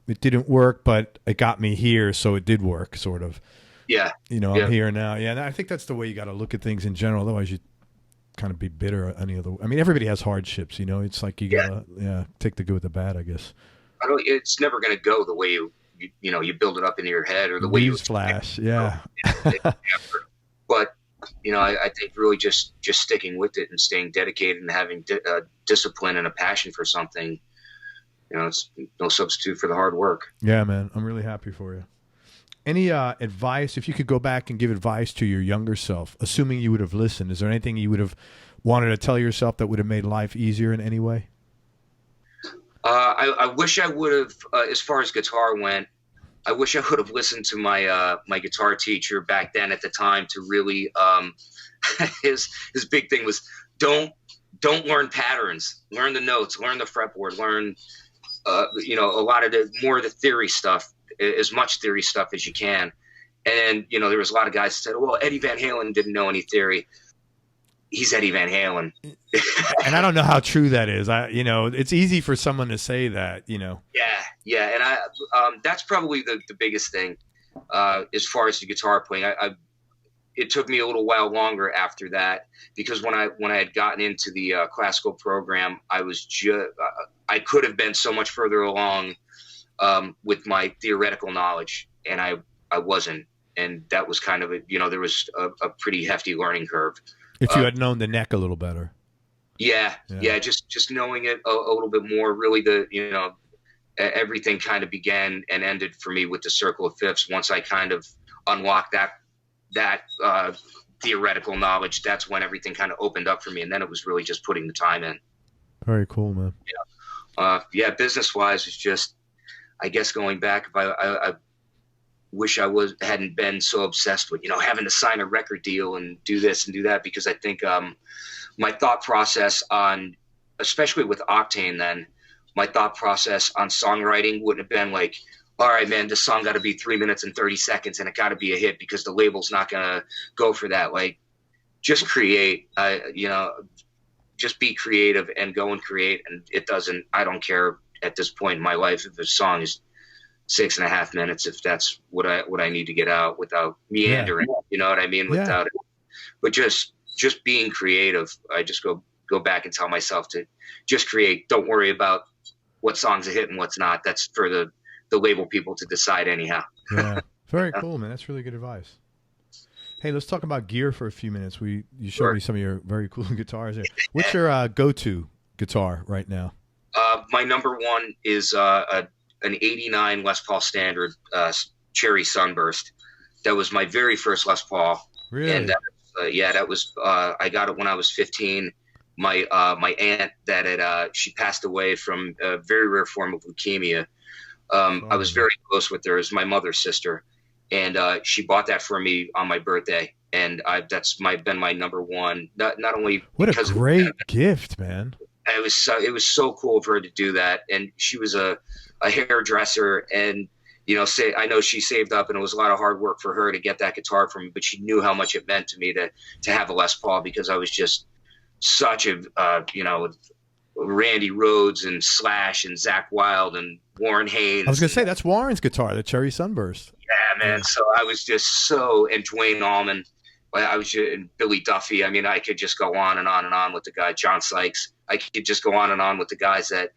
it didn't work, but it got me here, so it did work, sort of. Yeah. You know, I'm here now. Yeah, and I think that's the way you got to look at things in general. Otherwise, you kind of be bitter any other. I mean, everybody has hardships, you know. It's like you gotta take the good with the bad, I guess. It's never going to go the way you build it up into your head, or the way you flash. Yeah. But, you know, I think really just sticking with it and staying dedicated and having discipline and a passion for something, you know, it's no substitute for the hard work. Yeah, man. I'm really happy for you. Any advice, if you could go back and give advice to your younger self, assuming you would have listened, is there anything you would have wanted to tell yourself that would have made life easier in any way? I wish I would have, as far as guitar went, I wish I would have listened to my my guitar teacher back then at the time to really, his big thing was don't learn patterns, learn the notes, learn the fretboard, learn, you know, a lot of more of the theory stuff, as much theory stuff as you can. And, you know, there was a lot of guys that said, well, Eddie Van Halen didn't know any theory. he's Eddie Van Halen. And I don't know how true that is. It's easy for someone to say that, Yeah. And that's probably the biggest thing, as far as the guitar playing. It took me a little while longer after that, because when I had gotten into the classical program, I could have been so much further along with my theoretical knowledge, and I wasn't. And that was kind of there was a pretty hefty learning curve. If you had known the neck a little better. Yeah. Just knowing it a little bit more, really everything kind of began and ended for me with the Circle of Fifths. Once I kind of unlocked that theoretical knowledge, that's when everything kind of opened up for me. And then it was really just putting the time in. Very cool, man. Yeah. Business wise, it's just, I guess going back, if I wish I hadn't been so obsessed with, having to sign a record deal and do this and do that, because I think my thought process on, especially with Octane then, my thought process on songwriting wouldn't have been like, all right, man, this song got to be 3 minutes and 30 seconds and it got to be a hit, because the label's not going to go for that. Like, just create, just be creative and go and create. And I don't care at this point in my life if a song is 6.5 minutes, if that's what I need to get out without meandering, you know what I mean? Without it, but just being creative. I just go back and tell myself to just create. Don't worry about what song's a hit and what's not. That's for the label people to decide anyhow. Yeah. Very cool, man. That's really good advice. Hey, let's talk about gear for a few minutes. You showed me some of your very cool guitars there. What's your go-to guitar right now? My number one is an 89 Les Paul Standard Cherry Sunburst. That was my very first Les Paul. Really? And that was I got it when I was 15. My aunt she passed away from a very rare form of leukemia. I was very close with her as my mother's sister, and she bought that for me on my birthday, and that's been my number one. Not only what a great gift, man. It was so cool of her to do that, and she was a hairdresser, and I know she saved up, and it was a lot of hard work for her to get that guitar for me, but she knew how much it meant to me to have a Les Paul, because I was just such a Randy Rhoads and Slash and Zakk Wylde and Warren Haynes. I was gonna say that's Warren's guitar, the Cherry Sunburst. Yeah, man. So I was just and Dwayne Allman. And Billy Duffy. I mean, I could just go on and on and on with the guy, John Sykes. I could just go on and on with the guys that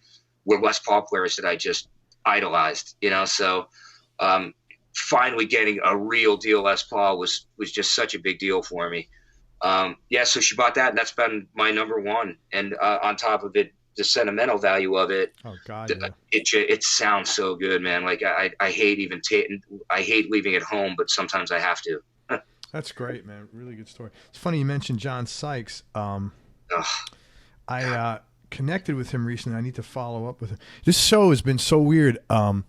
were Les Paul players that I just idolized, So finally getting a real deal Les Paul was just such a big deal for me. So she bought that, and that's been my number one. And on top of it, the sentimental value of it. Oh God, it sounds so good, man. Like I hate I hate leaving it home, but sometimes I have to. That's great, man. Really good story. It's funny you mentioned John Sykes. I connected with him recently. I need to follow up with him. This show has been so weird. I've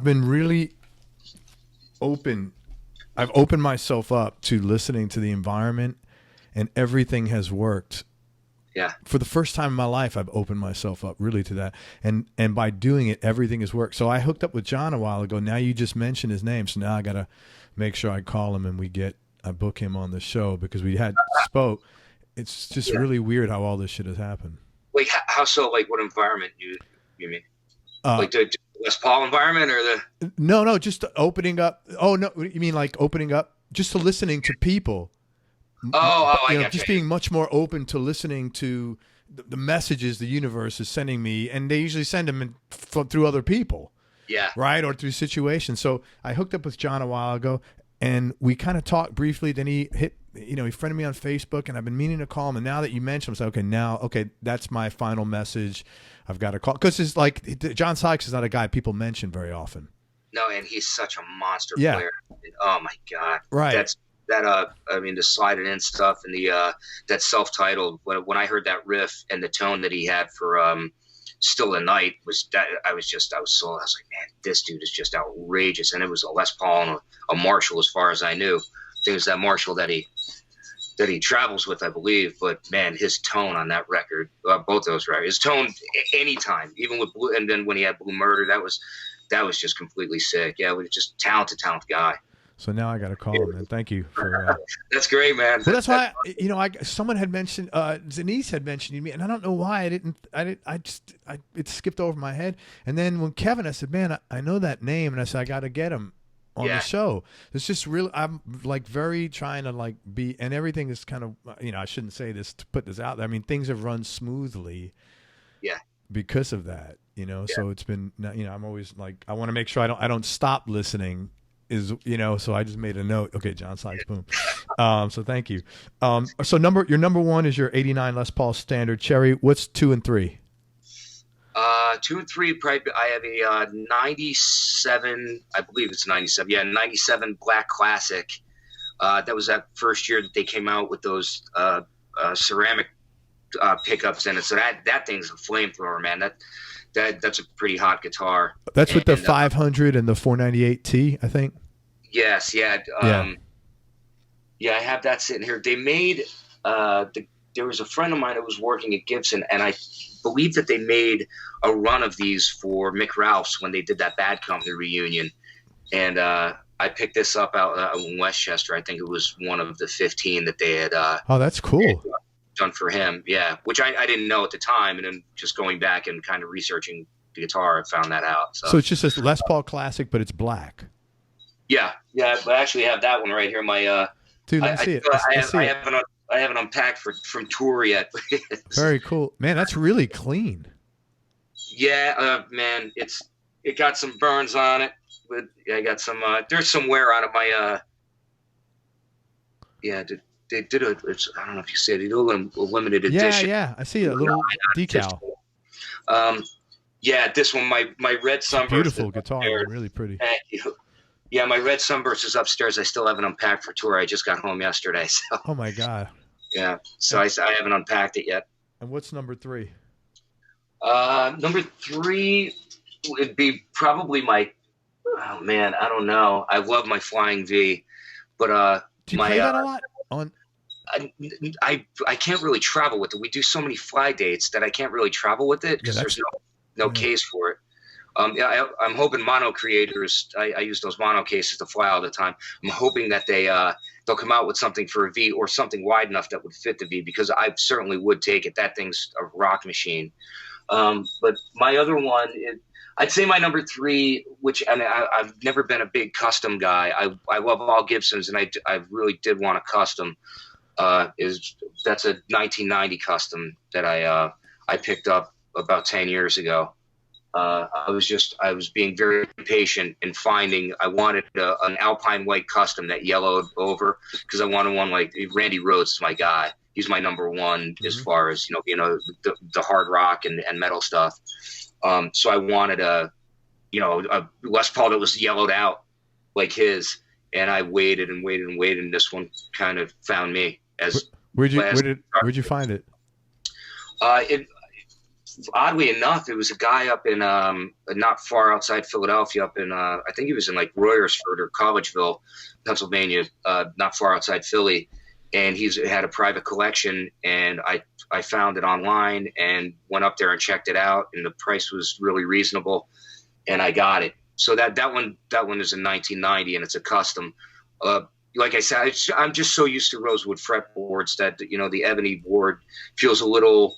been really open. I've opened myself up to listening to the environment, and everything has worked. Yeah. For the first time in my life, I've opened myself up really to that. And by doing it, everything has worked. So I hooked up with John a while ago. Now you just mentioned his name. So now I got to make sure I call him and I book him on the show, because we had spoke. It's just really weird how all this shit has happened. Like how so? Like what environment you mean? Like the Les Paul environment or the? No, just opening up. Oh no, you mean like opening up just to listening to people? I got just being much more open to listening to the messages the universe is sending me, and they usually send them through other people. Yeah. Right, or through situations. So I hooked up with John a while ago, and we kind of talked briefly. Then he he friended me on Facebook, and I've been meaning to call him. And now that you mentioned him, I said, okay, that's my final message. I've got to call, because it's like John Sykes is not a guy people mention very often. No, and he's such a monster player. Oh my God. Right. The slide it in stuff and the that self-titled. When I heard that riff and the tone that he had for Still a Night, I was like, man, this dude is just outrageous. And it was a Les Paul and a Marshall, as far as I knew. I think it was that Marshall that he travels with, I believe. But man, his tone on that record, both those records, his tone anytime, even with Blue, and then when he had Blue Murder, that was just completely sick. Yeah, was just talented guy. So now I got to call him, and thank you for. That's great, man. Well, that's why someone had mentioned Denise had mentioned to me, and I don't know why it skipped over my head. And then when Kevin, I said, "Man, I know that name," and I said, "I got to get him on the show." It's just really, I'm like very trying to like be, and everything is kind of, I shouldn't say this to put this out there. I mean, things have run smoothly, because of that. So it's been, I'm always like, I want to make sure I don't stop listening. So I just made a note. Okay, John Sykes, boom. So thank you. So your number one is your '89 Les Paul Standard Cherry. What's 2 and 3? 2 and 3, probably, I have a 97, I believe it's 97. Yeah, 97 Black Classic. That was that first year that they came out with those ceramic pickups in it. So that thing's a flamethrower, man. That's a pretty hot guitar. That's with the 500 and the 498T, I think. Yes, yeah. I have that sitting here. They made there was a friend of mine that was working at Gibson, and I believe that they made a run of these for Mick Ralph's when they did that Bad Company reunion. And I picked this up out in Westchester. I think it was one of the 15 that they had. Oh, that's cool. Done for him, yeah, which I didn't know at the time, and then just going back and kind of researching the guitar, I found that out. So it's just a Les Paul Classic, but it's black. Yeah, I actually have that one right here. My dude, let me see it. I haven't unpacked from tour yet. Very cool, man. That's really clean. Yeah, man, it got some burns on it. But I got some. There's some wear on it. They did I don't know if you see it. They did a limited edition. Yeah, I see a little decal. This one, my red Sunburst. Beautiful guitar, really pretty. Thank you. Yeah, my red Sunburst is upstairs. I still haven't unpacked for tour. I just got home yesterday. So. Oh my God. Yeah, so I haven't unpacked it yet. And what's number 3? Number 3 would be probably my. Oh man, I don't know. I love my Flying V, but do you play that a lot? I can't really travel with it. We do so many fly dates that I can't really travel with it because there's no case for it. I'm hoping mono creators. I use those mono cases to fly all the time. I'm hoping that they'll come out with something for a V or something wide enough that would fit the V, because I certainly would take it. That thing's a rock machine. But my other one, I'd say my number 3, which I've never been a big custom guy. I love all Gibsons, and I really did want a custom. That's a 1990 custom that I picked up about 10 years ago. I was being very patient in finding. I wanted an Alpine white custom that yellowed over, because I wanted one like Randy Rhoads is my guy. He's my number one as far as the hard rock and metal stuff. So I wanted a Les Paul that was yellowed out like his, and I waited and waited and waited, and this one kind of found me. Where'd you find it? Oddly enough, it was a guy up in not far outside Philadelphia, up in I think he was in like Royersford or Collegeville, Pennsylvania, not far outside Philly, and he had a private collection, and I found it online and went up there and checked it out, and the price was really reasonable, and I got it. So that one is in 1990, and it's a custom. Like I said, I'm just so used to rosewood fretboards that the ebony board feels a little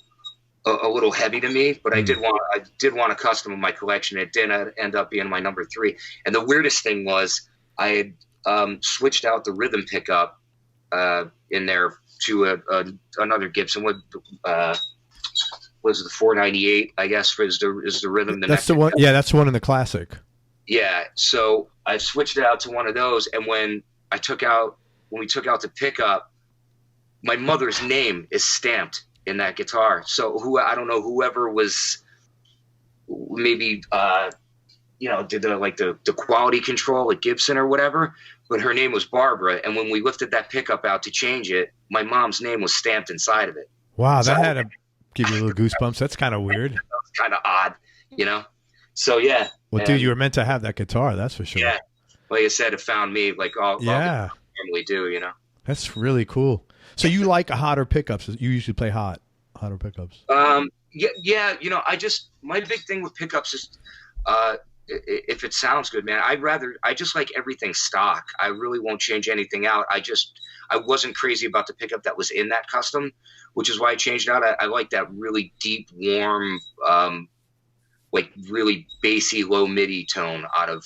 heavy to me. But I did want a custom in my collection. It didn't end up being my number 3. And the weirdest thing was I had switched out the rhythm pickup in there to another Gibson. What was it, the 498? I guess is the rhythm. That's the one. Yeah, that's the one in the classic. Yeah. So I switched it out to one of those, and when we took out the pickup, my mother's name is stamped in that guitar. So I don't know, whoever was maybe did the quality control at Gibson or whatever, but her name was Barbara. And when we lifted that pickup out to change it, my mom's name was stamped inside of it. Wow, that had to give you a little goosebumps. That's kind of weird. That was kind of odd, So yeah. Well, dude, you were meant to have that guitar. That's for sure. Yeah. Like I said, it found me like all normally do, That's really cool. So you like hotter pickups? You usually play hotter pickups? Yeah. My big thing with pickups is if it sounds good, man, I just like everything stock. I really won't change anything out. I wasn't crazy about the pickup that was in that custom, which is why I changed it out. I like that really deep, warm, like really bassy, low MIDI tone out of,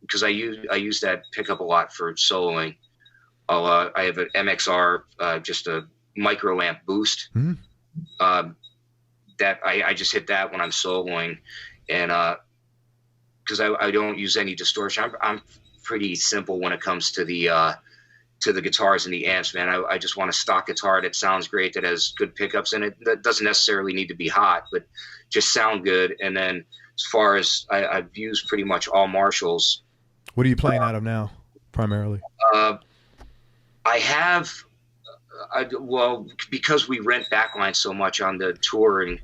because I use that pickup a lot for soloing. I have an MXR, just a micro amp boost. That I just hit that when I'm soloing, and because I don't use any distortion. I'm pretty simple when it comes to the guitars and the amps, man. I just want a stock guitar that sounds great, that has good pickups in it. That doesn't necessarily need to be hot, but just sound good. And then as far as I've used pretty much all Marshalls. What are you playing out of now, primarily? I have, well, because we rent backline so much on the touring,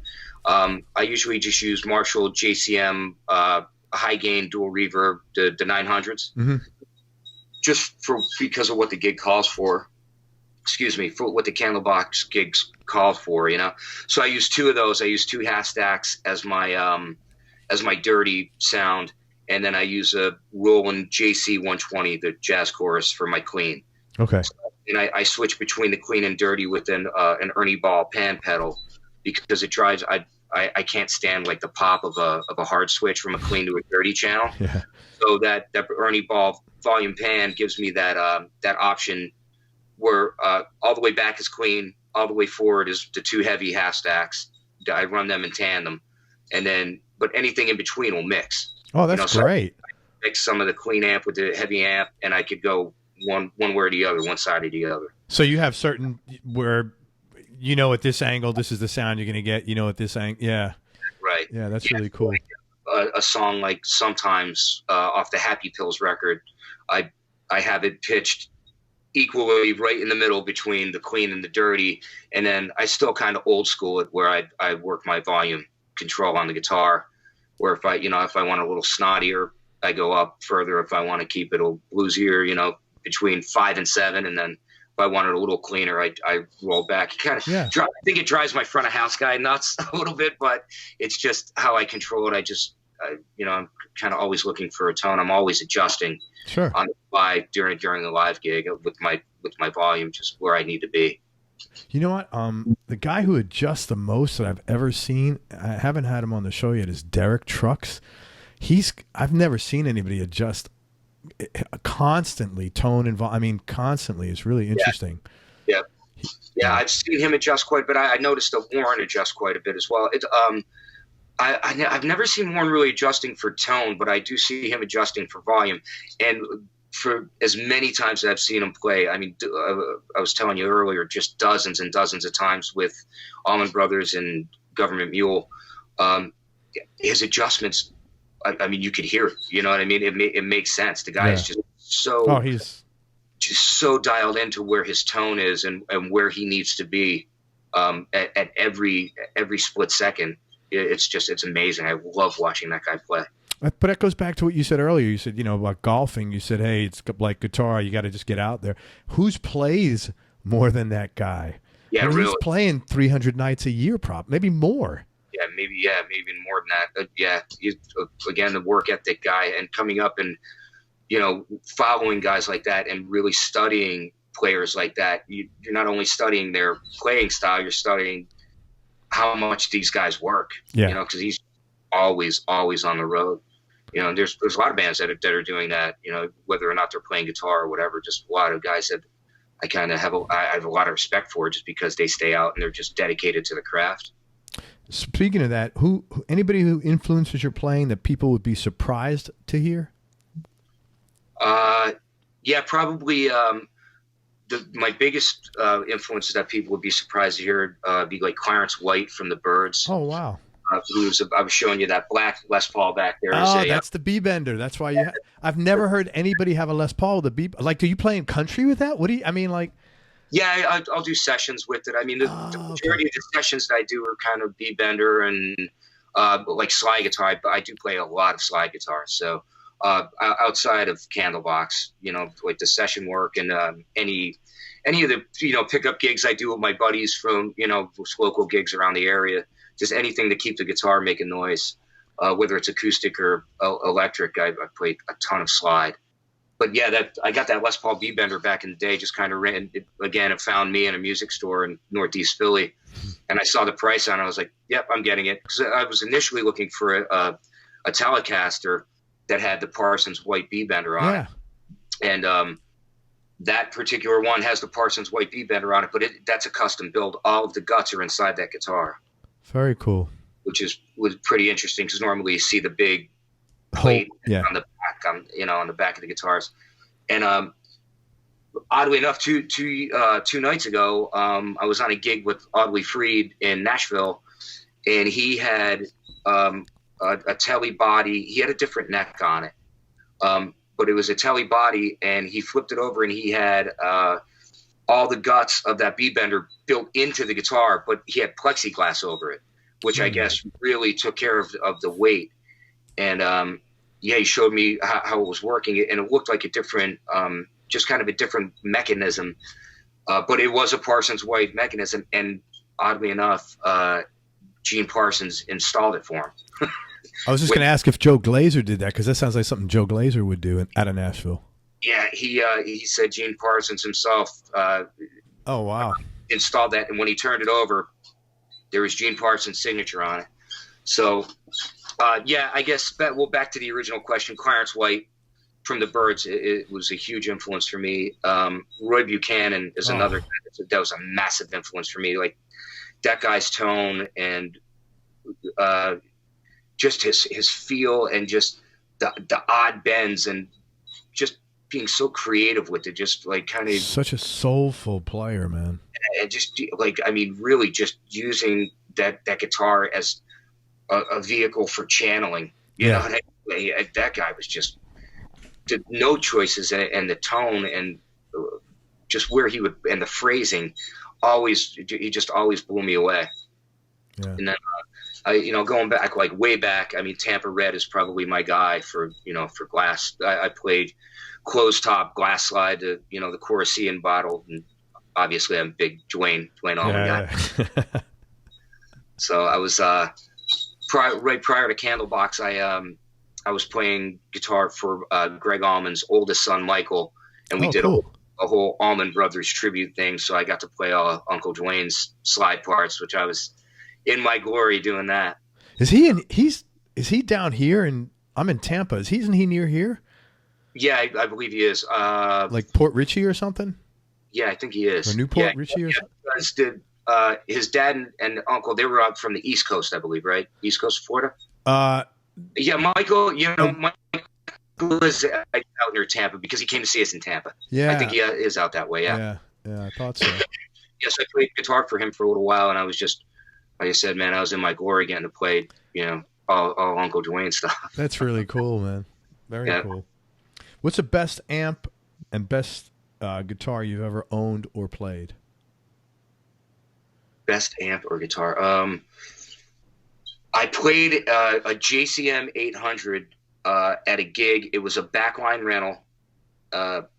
I usually just use Marshall JCM high gain dual reverb, the 900s, just because of what the gig calls for. Excuse me, for what the Candlebox gigs call for, So I use two of those. I use two half stacks as my dirty sound, and then I use a Roland JC 120, the jazz chorus, for my clean. Okay. And I switch between the clean and dirty with an Ernie Ball pan pedal, because it drives. I can't stand like the pop of a hard switch from a clean to a dirty channel. Yeah. So that Ernie Ball volume pan gives me that option where all the way back is clean, all the way forward is the two heavy half stacks. I run them in tandem, and then but anything in between will mix. Oh, that's great. So I mix some of the clean amp with the heavy amp, and I could go one way or the other, one side or the other. So you have certain where, at this angle, this is the sound you're going to get, at this angle. Yeah. Right. Yeah. That's really cool. Like a song like Sometimes off the Happy Pills record, I have it pitched equally right in the middle between the clean and the dirty. And then I still kind of old school it where I work my volume control on the guitar, where if I want a little snottier, I go up further. If I want to keep it a bluesier, between 5 and 7, and then if I want it a little cleaner, I roll back. I think it drives my front of house guy nuts a little bit, but it's just how I control it. I'm kind of always looking for a tone. I'm always adjusting on the fly during the live gig with my volume, just where I need to be. You know what? The guy who adjusts the most that I've ever seen, I haven't had him on the show yet, is Derek Trucks. I've never seen anybody adjust constantly tone and constantly. It's really interesting. Yeah. I've seen him adjust quite a bit. I noticed that Warren adjusts quite a bit as well. I've never seen Warren really adjusting for tone, but I do see him adjusting for volume. And for as many times that I've seen him play, I was telling you earlier, just dozens and dozens of times with Allman Brothers and Government Mule, his adjustments, you could hear it. You know what I mean? It makes sense. The guy is just so he's just so dialed into where his tone is and where he needs to be at every split second. It's amazing. I love watching that guy play. But that goes back to what you said earlier. You said, about golfing. You said, hey, it's like guitar. You got to just get out there. Who's plays more than that guy? Yeah, really. He's playing 300 nights a year, maybe more. Maybe more than that. Again, the work ethic guy, and coming up and, following guys like that and really studying players like that. You're not only studying their playing style, you're studying how much these guys work, because he's always on the road. There's a lot of bands that are doing that, whether or not they're playing guitar or whatever, just a lot of guys that I kind of have a lot of respect for, just because they stay out and they're just dedicated to the craft. Speaking of that, anybody who influences your playing that people would be surprised to hear? Probably. My biggest influences that people would be surprised to hear be like Clarence White from the Byrds. Oh wow! I was showing you that black Les Paul back there. Oh, that's the B bender. That's why I've never heard anybody have a Les Paul with a B. Like, do you play in country with that? What do you? Like. Yeah, I'll do sessions with it. The majority of the sessions that I do are kind of B-bender and like slide guitar. But I do play a lot of slide guitar. So outside of Candlebox, like the session work and any of the pickup gigs I do with my buddies from local gigs around the area, just anything to keep the guitar making noise. whether it's acoustic or electric. I played a ton of slide. But yeah, I got that Les Paul B-Bender back in the day. Just kind of ran it again. It found me in a music store in Northeast Philly, and I saw the price on it. I was like, "Yep, I'm getting it." Because I was initially looking for a Telecaster that had the Parsons White B-Bender on it, and that particular one has the Parsons White B-Bender on it. But that's a custom build. All of the guts are inside that guitar. Very cool. Which was pretty interesting because normally you see the big plate on the back, on the back of the guitars. And oddly enough, two nights ago, I was on a gig with Audley Freed in Nashville, and he had a telly body. He had a different neck on it, but it was a telly body, and he flipped it over, and he had all the guts of that B-Bender built into the guitar, but he had plexiglass over it, which I guess really took care of the weight. And he showed me how it was working, and it looked like a different, just kind of a different mechanism, but it was a Parsons White mechanism. And oddly enough, Gene Parsons installed it for him. I was just going to ask if Joe Glazer did that, because that sounds like something Joe Glazer would do out of Nashville. Yeah, he said Gene Parsons himself. Oh wow! Installed that, and when he turned it over, there was Gene Parsons' signature on it. So, I guess back to the original question. Clarence White from the Byrds, it was a huge influence for me. Roy Buchanan is another guy that was a massive influence for me. Like that guy's tone and just his feel and just the odd bends and just being so creative with it, just like kind of such a soulful player, man. And just really just using that guitar as a vehicle for channeling, you know. That guy was just did no choices, and the tone and just where he would, and the phrasing he just always blew me away. Yeah. And then going back, like way back, I mean, Tampa Red is probably my guy for glass. I played closed top glass slide to, the Corsican bottle, and obviously I'm a big Dwayne Allman guy. So I was right prior to Candlebox, I was playing guitar for Greg Allman's oldest son, Michael, and we did a whole Allman Brothers tribute thing. So I got to play all Uncle Dwayne's slide parts, which I was in my glory doing that. Is he down here? And I'm in Tampa. Isn't he near here? Yeah, I believe he is. Like Port Richey or something? Yeah, I think he is. Or Newport Richey or something? His dad and uncle, they were out from the East Coast, I believe, right? East Coast of Florida? Yeah, Michael, Michael is out near Tampa because he came to see us in Tampa. Yeah. I think he is out that way, yeah. Yeah, I thought so. Yes, I played guitar for him for a little while, and I was just, like I said, man, I was in my glory getting to play, all Uncle Dwayne stuff. That's really cool, man. Very cool. What's the best amp and best guitar you've ever owned or played? Best amp or guitar? I played a JCM 800 at a gig. It was a backline rental at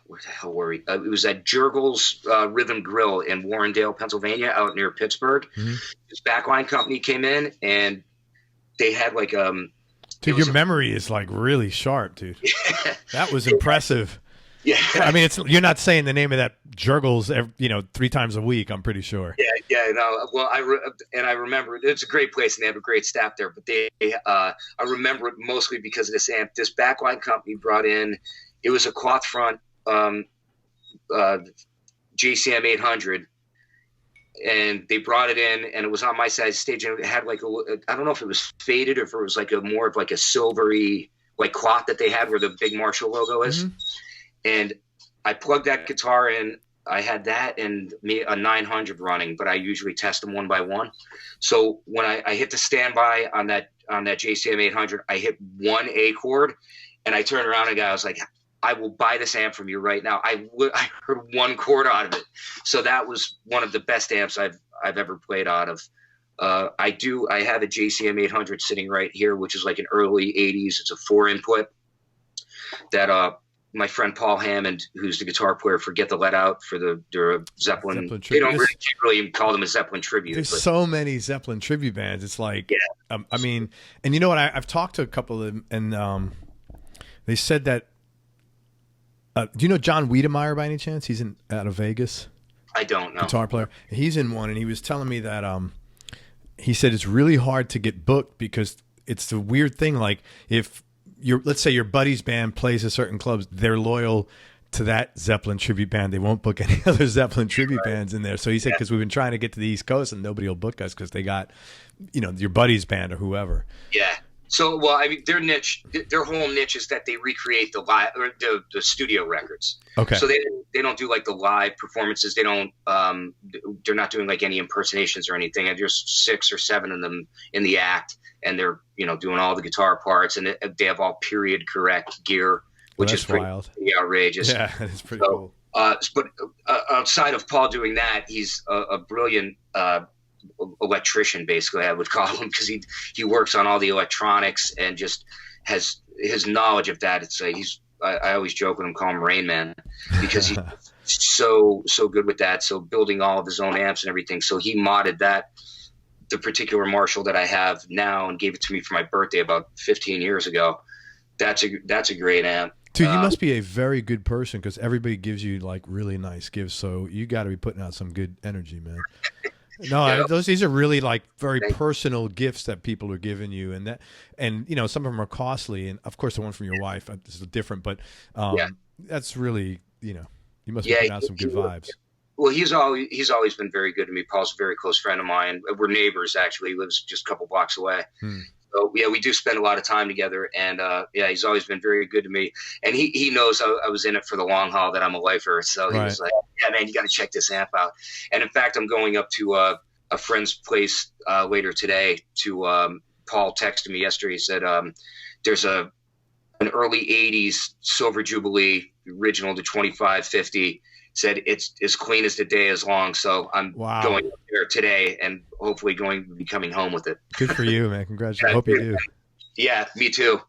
where the hell were we? It was at Jurgles Rhythm Grill in Warrendale, Pennsylvania, out near Pittsburgh. Mm-hmm. This backline company came in, and they had like Dude, your memory is like really sharp, dude. Yeah. That was impressive. Yeah, I mean, you're not saying the name of that Jurgles, 3 times a week. I'm pretty sure. Yeah. No, well, I remember it's a great place and they have a great staff there. But I remember it mostly because of this amp. This backline company brought in. It was a cloth front JCM 800, and they brought it in, and it was on my side of the stage, and it had like I don't know if it was faded or if it was like more of like a silvery like cloth that they had where the big Marshall logo is. Mm-hmm. And I plugged that guitar in. I had that and a 900 running, but I usually test them one by one. So when I hit the standby on that JCM 800, I hit one A chord, and I turned around and I was like, I will buy this amp from you right now. I heard one chord out of it. So that was one of the best amps I've ever played out of. I have a JCM 800 sitting right here, which is like an early 80s. It's a 4 input that my friend Paul Hammond, who's the guitar player for Get the Let Out for their Zeppelin. They don't really call them a Zeppelin tribute. There's so many Zeppelin tribute bands. It's like, I mean, and you know what? I've talked to a couple of them, and they said that. Do you know John Wiedemeyer by any chance? He's out of Vegas. I don't know. Guitar player. He's in one, and he was telling me that he said it's really hard to get booked because it's the weird thing. Like if let's say your buddy's band plays a certain clubs, they're loyal to that Zeppelin tribute band. They won't book any other Zeppelin tribute bands in there. So he said, because we've been trying to get to the East Coast and nobody will book us because they got, your buddy's band or whoever. Yeah. So, well, I mean, their whole niche is that they recreate the live or the studio records. Okay. So they don't do like the live performances. They don't. They're not doing like any impersonations or anything. And there's 6 or 7 of them in the act, and they're doing all the guitar parts, and they have all period correct gear, which is pretty outrageous. Yeah, it's pretty cool. But outside of Paul doing that, he's a brilliant. Electrician, basically, I would call him, because he works on all the electronics and just has his knowledge of that. It's I always joke with him, call him Rain Man, because he's so good with that. So building all of his own amps and everything. So he modded the particular Marshall that I have now, and gave it to me for my birthday about 15 years ago. That's a great amp. Dude, you must be a very good person, because everybody gives you like really nice gifts. So you got to be putting out some good energy, man. No, these are really like very personal gifts that people are giving you, and some of them are costly, and of course the one from your wife is different, but that's really you must be putting out some good vibes. Well, he's always been very good to me. Paul's a very close friend of mine. We're neighbors, actually. He lives just a couple blocks away. So yeah, we do spend a lot of time together, and he's always been very good to me. And he knows I was in it for the long haul, that I'm a lifer. So he was like, "Yeah, man, you got to check this amp out." And in fact, I'm going up to a friend's place later today. Paul texted me yesterday. He said there's an early '80s Silver Jubilee original to 2550. Said it's as clean as the day is long. So I'm going up there today, and hopefully going to be coming home with it. Good for you, man. Congratulations. I hope you do. Yeah, me too.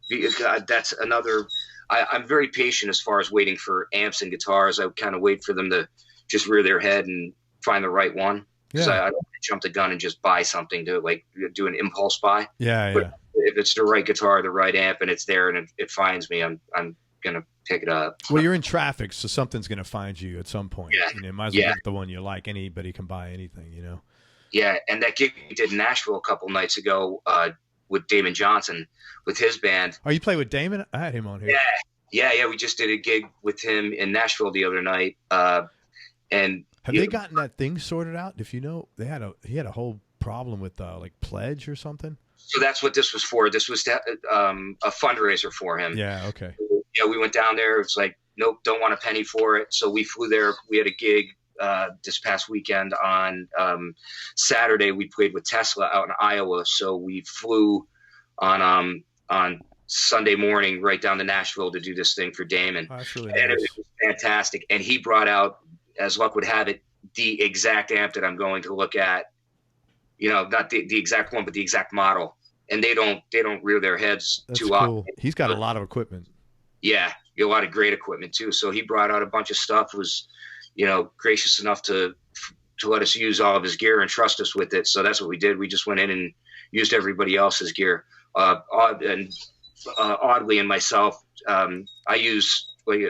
That's another. I'm very patient as far as waiting for amps and guitars. I kind of wait for them to just rear their head and find the right one. Because I don't want to jump the gun and just buy something to do an impulse buy. But if it's the right guitar, the right amp, and it's there and it finds me, I'm gonna pick it up. Well, you're in traffic, so something's gonna find you at some point. Yeah. Might as well get the one you like. Anybody can buy anything, Yeah, and that gig we did in Nashville a couple nights ago with Damon Johnson with his band. Oh, you play with Damon? I had him on here. Yeah. We just did a gig with him in Nashville the other night. And have they gotten that thing sorted out? If he had a whole problem with like pledge or something. So that's what this was for. This was a fundraiser for him. Yeah. Okay. Yeah, we went down there. It's like, nope, don't want a penny for it. So we flew there. We had a gig this past weekend on Saturday. We played with Tesla out in Iowa. So we flew on Sunday morning right down to Nashville to do this thing for Damon. Oh, that's really nice. And it was fantastic. And he brought out, as luck would have it, the exact amp that I'm going to look at. Not the exact one, but the exact model. And they don't rear their heads too often. He's got a lot of equipment. Yeah, a lot of great equipment too. So he brought out a bunch of stuff. Was, gracious enough to let us use all of his gear and trust us with it. So that's what we did. We just went in and used everybody else's gear. Oddly, and myself, I use. Like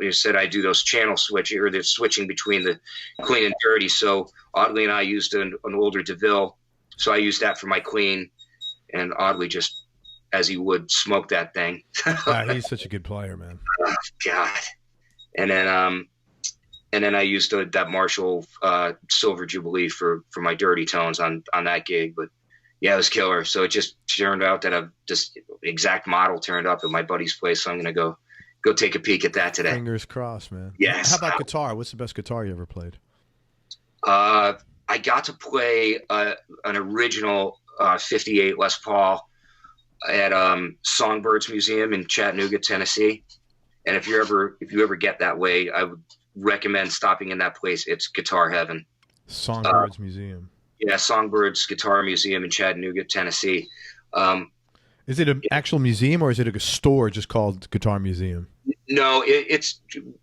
you said, I do those channel switching, or the switching between the clean and dirty. So Oddly and I used an older DeVille, so I used that for my clean, and Oddly just, as he would, smoke that thing. He's such a good player, man. Oh, God. And then I used that Marshall Silver Jubilee for my dirty tones on that gig. But yeah, it was killer. So it just turned out that this exact model turned up at my buddy's place. So I'm gonna go take a peek at that today. Fingers crossed, man. Yes. How about guitar? What's the best guitar you ever played? I got to play an original 58 Les Paul at Songbirds Museum in Chattanooga, Tennessee. And if you ever get that way, I would recommend stopping in that place. It's guitar heaven. Songbirds Museum. Yeah, Songbirds Guitar Museum in Chattanooga, Tennessee. Is it an actual museum, or is it a store just called Guitar Museum? No, it's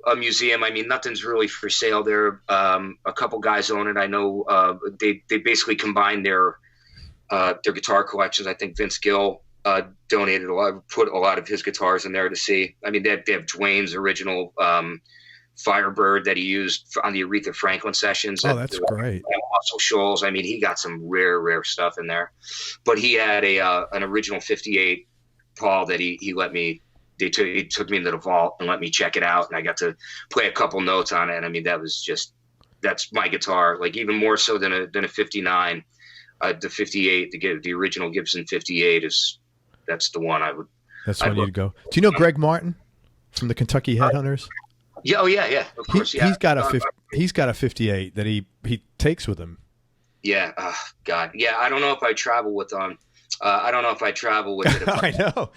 a museum. I mean, nothing's really for sale there. A couple guys own it. I know they basically combine their guitar collections. I think Vince Gill donated put a lot of his guitars in there to see. I mean, they have Dwayne's original Firebird that he used on the Aretha Franklin sessions. Oh, that's great. Muscle Shoals. I mean, he got some rare stuff in there. But he had an original 58 Paul that he let me. He took me into the vault and let me check it out, and I got to play a couple notes on it. And I mean, that's my guitar. Like even more so than a 59. The 58, the original Gibson 58 that's the one I would. That's the one you'd go. Do you know Greg Martin from the Kentucky Headhunters? Yeah, yeah, of course. He's got a 58 that he takes with him. Yeah, God, yeah. I don't know if I travel with I don't know if I travel with it. I know.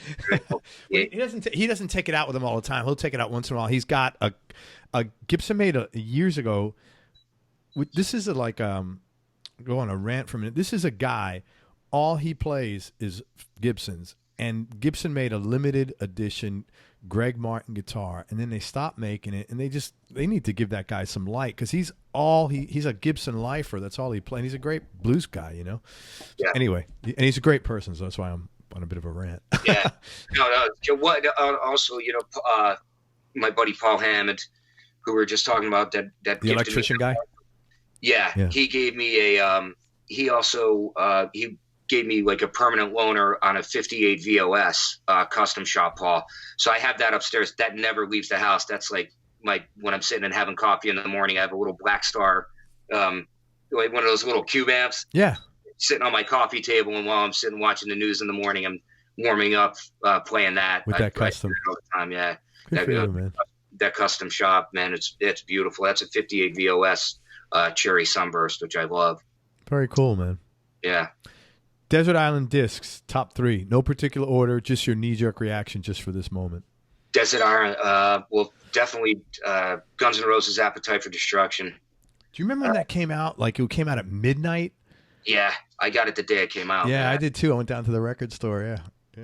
He doesn't take it out with him all the time. He'll take it out once in a while. He's got a Gibson made years ago. This is go on a rant for a minute. This is a guy. All he plays is Gibsons, and Gibson made a limited edition Greg Martin guitar, and then they stopped making it, and they need to give that guy some light because he's a Gibson lifer. That's all he plays. He's a great blues guy, you know. Yeah. Anyway, and he's a great person, so that's why I'm on a bit of a rant. Yeah. No. What? Also, my buddy Paul Hammond, who we were just talking about, that the electrician guy. Yeah, he gave me he gave me like a permanent loaner on a 58 VOS custom shop, Paul. So I have that upstairs. That never leaves the house. That's like when I'm sitting and having coffee in the morning, I have a little Black Star, like one of those little cube amps. Yeah. Sitting on my coffee table, and while I'm sitting watching the news in the morning, I'm warming up, playing that. With that custom. I all the time, yeah. Good for you, man. That custom shop, man, it's beautiful. That's a 58 VOS Cherry Sunburst, which I love. Very cool, man. Yeah. Desert Island Discs, top 3. No particular order, just your knee-jerk reaction just for this moment. Desert Island, well, definitely Guns N' Roses' Appetite for Destruction. Do you remember when that came out? Like it came out at midnight? Yeah, I got it the day it came out. Yeah, I did too. I went down to the record store, yeah.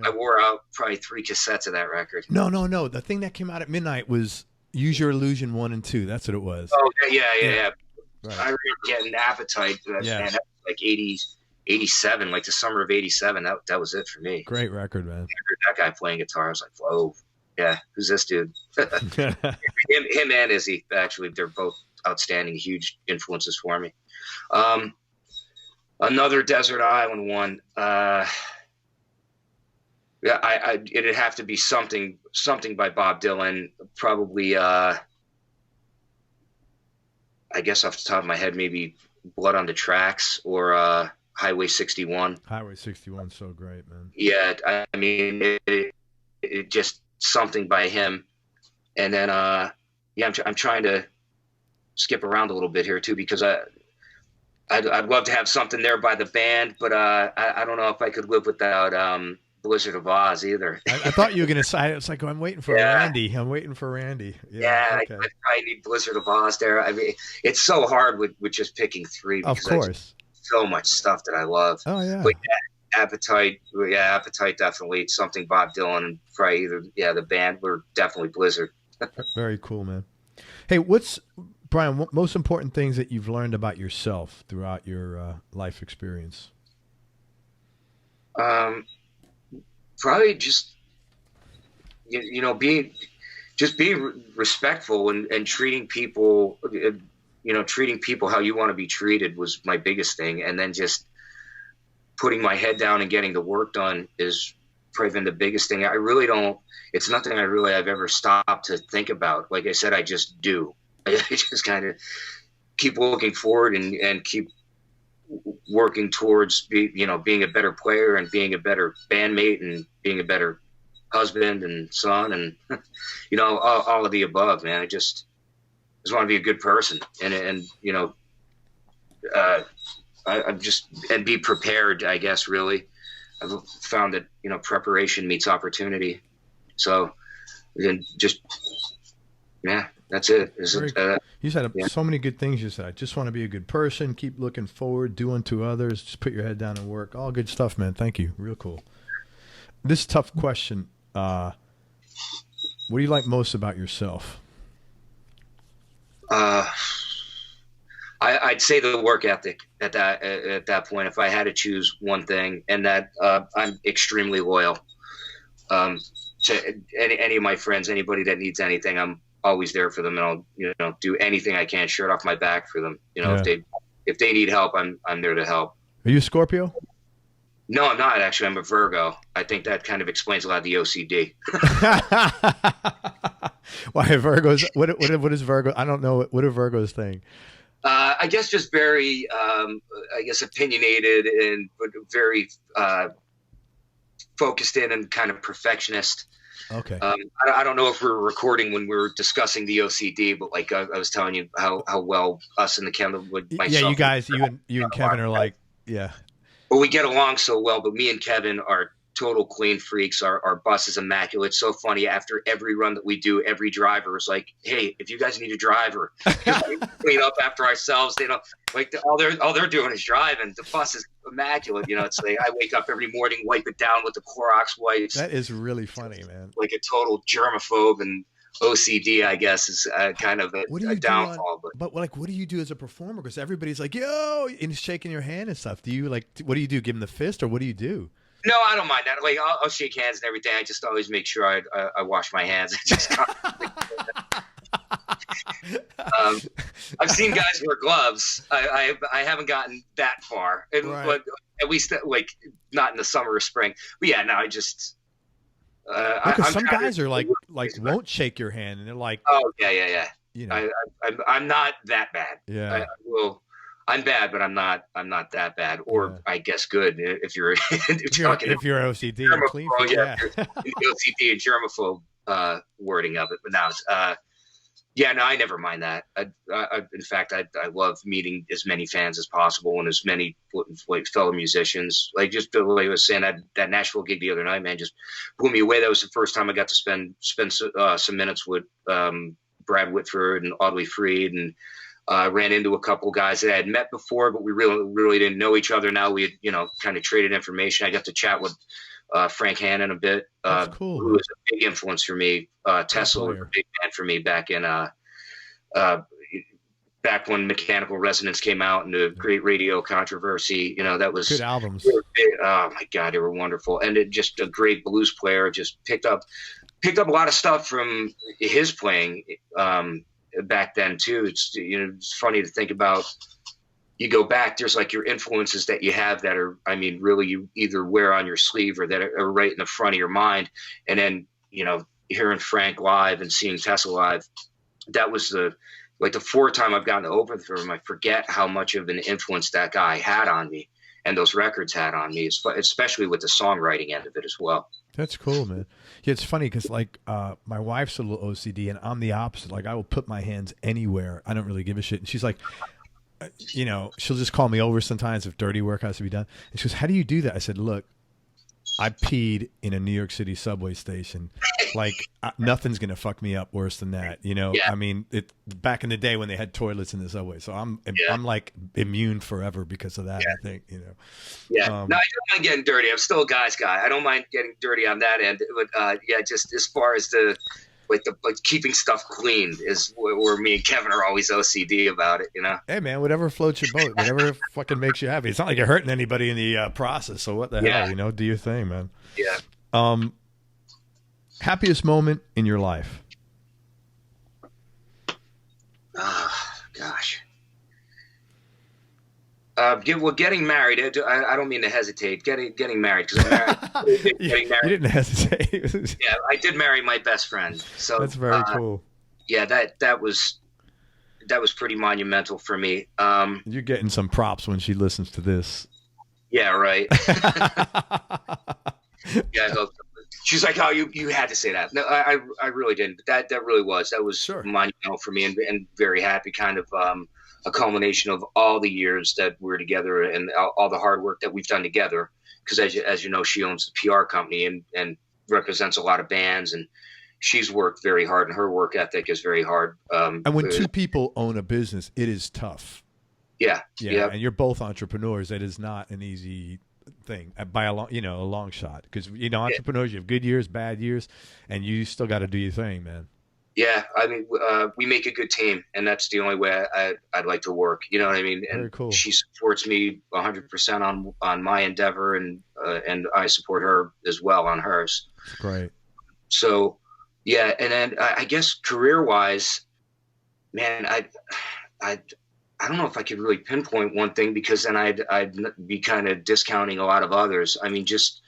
I wore out probably 3 cassettes of that record. No. The thing that came out at midnight was Use Your Illusion 1 and 2. That's what it was. Oh, yeah. Right. I remember getting Appetite. Man, that was like 87, like the summer of 87. That was it for me. Great record, man. I heard that guy playing guitar. I was like, whoa, yeah, who's this dude? him and Izzy, actually, they're both outstanding, huge influences for me. Another Desert Island one. It'd have to be something by Bob Dylan. Probably, I guess off the top of my head, maybe Blood on the Tracks or Highway 61. Highway 61 is so great, man. Yeah, I mean, it just something by him. And then, I'm trying to skip around a little bit here too, because I'd love to have something there by the band, but I don't know if I could live without Blizzard of Oz either. I thought you were going to say, it's like, I'm waiting for Randy. Yeah, okay. I need Blizzard of Oz there. I mean, it's so hard with just picking 3. Of course. So much stuff that I love. Oh, yeah. But Appetite definitely. Something Bob Dylan, and probably either, the band, or definitely Blizzard. Very cool, man. Hey, Brian, what most important things that you've learned about yourself throughout your life experience? Probably just being respectful and treating people how you want to be treated was my biggest thing. And then just putting my head down and getting the work done is probably been the biggest thing. It's nothing I've ever stopped to think about. Like I said, I just do. I just kind of keep looking forward and keep working towards being a better player and being a better bandmate and being a better husband and son and all of the above, man. I just want to be a good person and be prepared, I guess. Really, I've found that preparation meets opportunity. So then that's it. You said so many good things. You said, I just want to be a good person, keep looking forward, do unto others, just put your head down and work. All good stuff, man. Thank you. Real cool. This tough question. This What do you like most about yourself? I'd say the work ethic at that point, if I had to choose one thing, and that I'm extremely loyal to any of my friends, anybody that needs anything. I'm always there for them, and I'll do anything I can, shirt off my back for them. If they need help, I'm there to help. Are you a Scorpio? No, I'm not actually. I'm a Virgo. I think that kind of explains a lot of the OCD. Why Virgos? What is Virgo? I don't know. What are Virgos think? I guess just very, opinionated and very focused in and kind of perfectionist. Okay. I don't know if we're recording when we're discussing the OCD, but like I was telling you how well us and the Candlebox. Yeah, you guys, you and Kevin are like, yeah. Well, we get along so well, but me and Kevin are total clean freaks. Our bus is immaculate. It's so funny. After every run that we do, every driver is like, "Hey, if you guys need a driver, clean up after ourselves." They don't like all they're doing is driving. The bus is immaculate. It's like I wake up every morning, wipe it down with the Clorox wipes. That is really funny, man. Like a total germaphobe, and OCD, I guess, is kind of a downfall. But what do you do as a performer? Because everybody's like, "Yo," and shaking your hand and stuff. Do you what do you do? Give them the fist, or what do you do? No, I don't mind that. Like I'll shake hands and everything. I just always make sure I wash my hands. I've seen guys wear gloves. I haven't gotten that far, right. But at least like not in the summer or spring. But yeah, no, I just. Because some guys are like won't shake your hand, and they're like, oh yeah. I'm not that bad. Yeah. I'm bad, but I'm not that bad, or I guess good if you're if you're OCD and clean. Yeah, OCD and germaphobe wording of it. But now it's I never mind that. In fact, I love meeting as many fans as possible and as many fellow musicians. Like just the way I was saying, that Nashville gig the other night, man, just blew me away. That was the first time I got to spend some minutes with Brad Whitford and Audley Freed, and ran into a couple guys that I had met before, but we really didn't know each other. Now we had, kind of traded information. I got to chat with Frank Hannon a bit, That's cool, who was a big influence for me. Tesla was a big band for me back when Mechanical Resonance came out and the Great Radio Controversy. That was good albums. Oh my God, they were wonderful. And just a great blues player. Just picked up a lot of stuff from his playing. Back then too. It's funny to think about. You go back, there's like your influences that you have that are, really you either wear on your sleeve or that are right in the front of your mind. And then, hearing Frank live and seeing Tesla live, that was the fourth time I've gotten to open for him. I forget how much of an influence that guy had on me and those records had on me, especially with the songwriting end of it as well. That's cool, man. Yeah, it's funny because my wife's a little OCD and I'm the opposite. Like I will put my hands anywhere. I don't really give a shit. And she's like, she'll just call me over sometimes if dirty work has to be done. And she goes, "How do you do that?" I said, "Look, I peed in a New York City subway station. Like nothing's going to fuck me up worse than that. Yeah. Back in the day when they had toilets in the subway. So I'm like immune forever because of that, I think, Yeah. No, I don't mind getting dirty. I'm still a guy's guy. I don't mind getting dirty on that end. But just as far as the keeping stuff clean is where me and Kevin are always OCD about it, Hey man, whatever floats your boat, whatever fucking makes you happy. It's not like you're hurting anybody in the process. So what the hell, do your thing, man. Yeah. Happiest moment in your life? Gosh. Getting married. I don't mean to hesitate. Getting married because I'm married. Getting married. You didn't hesitate. Yeah, I did marry my best friend. So that's very cool. Yeah, that was pretty monumental for me. You're getting some props when she listens to this. Yeah, right. Yeah, I hope so. She's like, "Oh, you had to say that." No, I really didn't. But that really was monumental for me, and very happy. Kind of a culmination of all the years that we're together and all the hard work that we've done together. Because as you know, she owns the PR company and represents a lot of bands, and she's worked very hard, and her work ethic is very hard. And when two people own a business, it is tough. Yeah. And you're both entrepreneurs. That is not an easy thing by a long shot. Because entrepreneurs, you have good years, bad years, and you still got to do your thing, man. Yeah, I mean, we make a good team, and that's the only way I'd like to work. You know what I mean? And Very cool. She supports me 100% on my endeavor, and I support her as well on hers. That's great. So, yeah, and then I guess career-wise, man, I don't know if I could really pinpoint one thing, because then I'd be kind of discounting a lot of others. I mean, just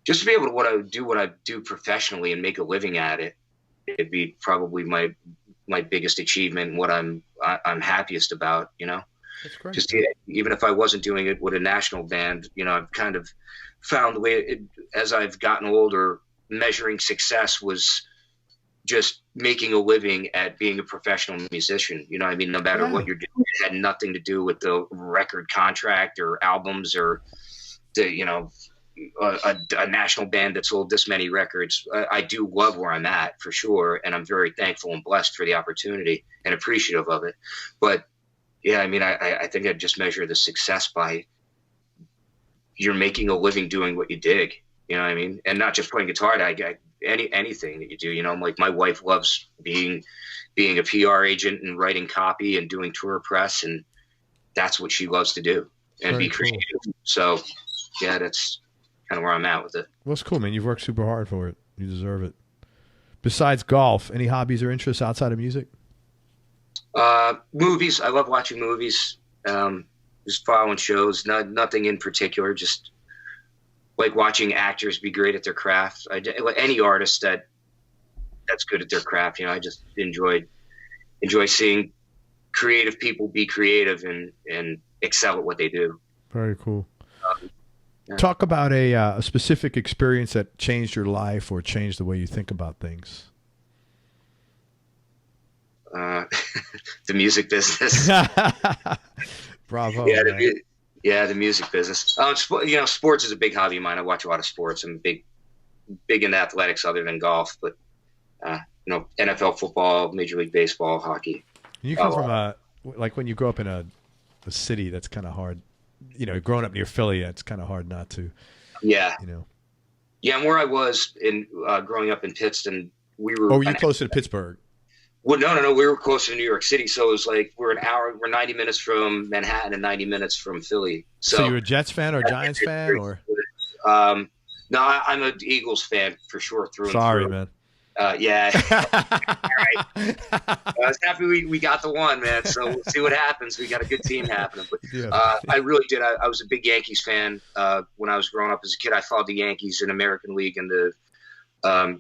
to be able to what I do professionally and make a living at it. It'd be probably my biggest achievement and what I'm happiest about, That's great. Just even if I wasn't doing it with a national band, I've kind of found the way as I've gotten older, measuring success was just making a living at being a professional musician. I mean, no matter what you're doing, it had nothing to do with the record contract or albums or a national band that sold this many records. I do love where I'm at, for sure, and I'm very thankful and blessed for the opportunity and appreciative of it. But yeah, I mean, I think I'd just measure the success by you're making a living doing what you dig. You know what I mean? And not just playing guitar. Anything that you do. Like my wife loves being a PR agent and writing copy and doing tour press, and that's what she loves to do and Very be creative. Cool. So yeah, that's kind of where I'm at with it. Well, it's cool, man. You've worked super hard for it. You deserve it. Besides golf, any hobbies or interests outside of music? Movies. I love watching movies. Just following shows. Nothing in particular. Just like watching actors be great at their craft. Any artist that's good at their craft. I just enjoy seeing creative people be creative and excel at what they do. Very cool. Talk about a specific experience that changed your life or changed the way you think about things. The music business. Bravo. Yeah, the music business. Sports is a big hobby of mine. I watch a lot of sports. I'm big into athletics other than golf, but NFL football, Major League Baseball, hockey. You come from when you grow up in a city, that's kind of hard. Growing up near Philly, it's kind of hard not to. Yeah. Yeah, and where I was growing up in Pittston, we were. Oh, were you closer to Pittsburgh? Well, no. We were closer to New York City, so it was like we're 90 minutes from Manhattan and 90 minutes from Philly. So you're a Jets fan or a Giants fan, or? No, I'm an Eagles fan for sure. Sorry, man. Yeah. All right. I was happy we got the one, man. So we'll see what happens. We got a good team happening. But I really did. I was a big Yankees fan when I was growing up as a kid. I followed the Yankees in American League and the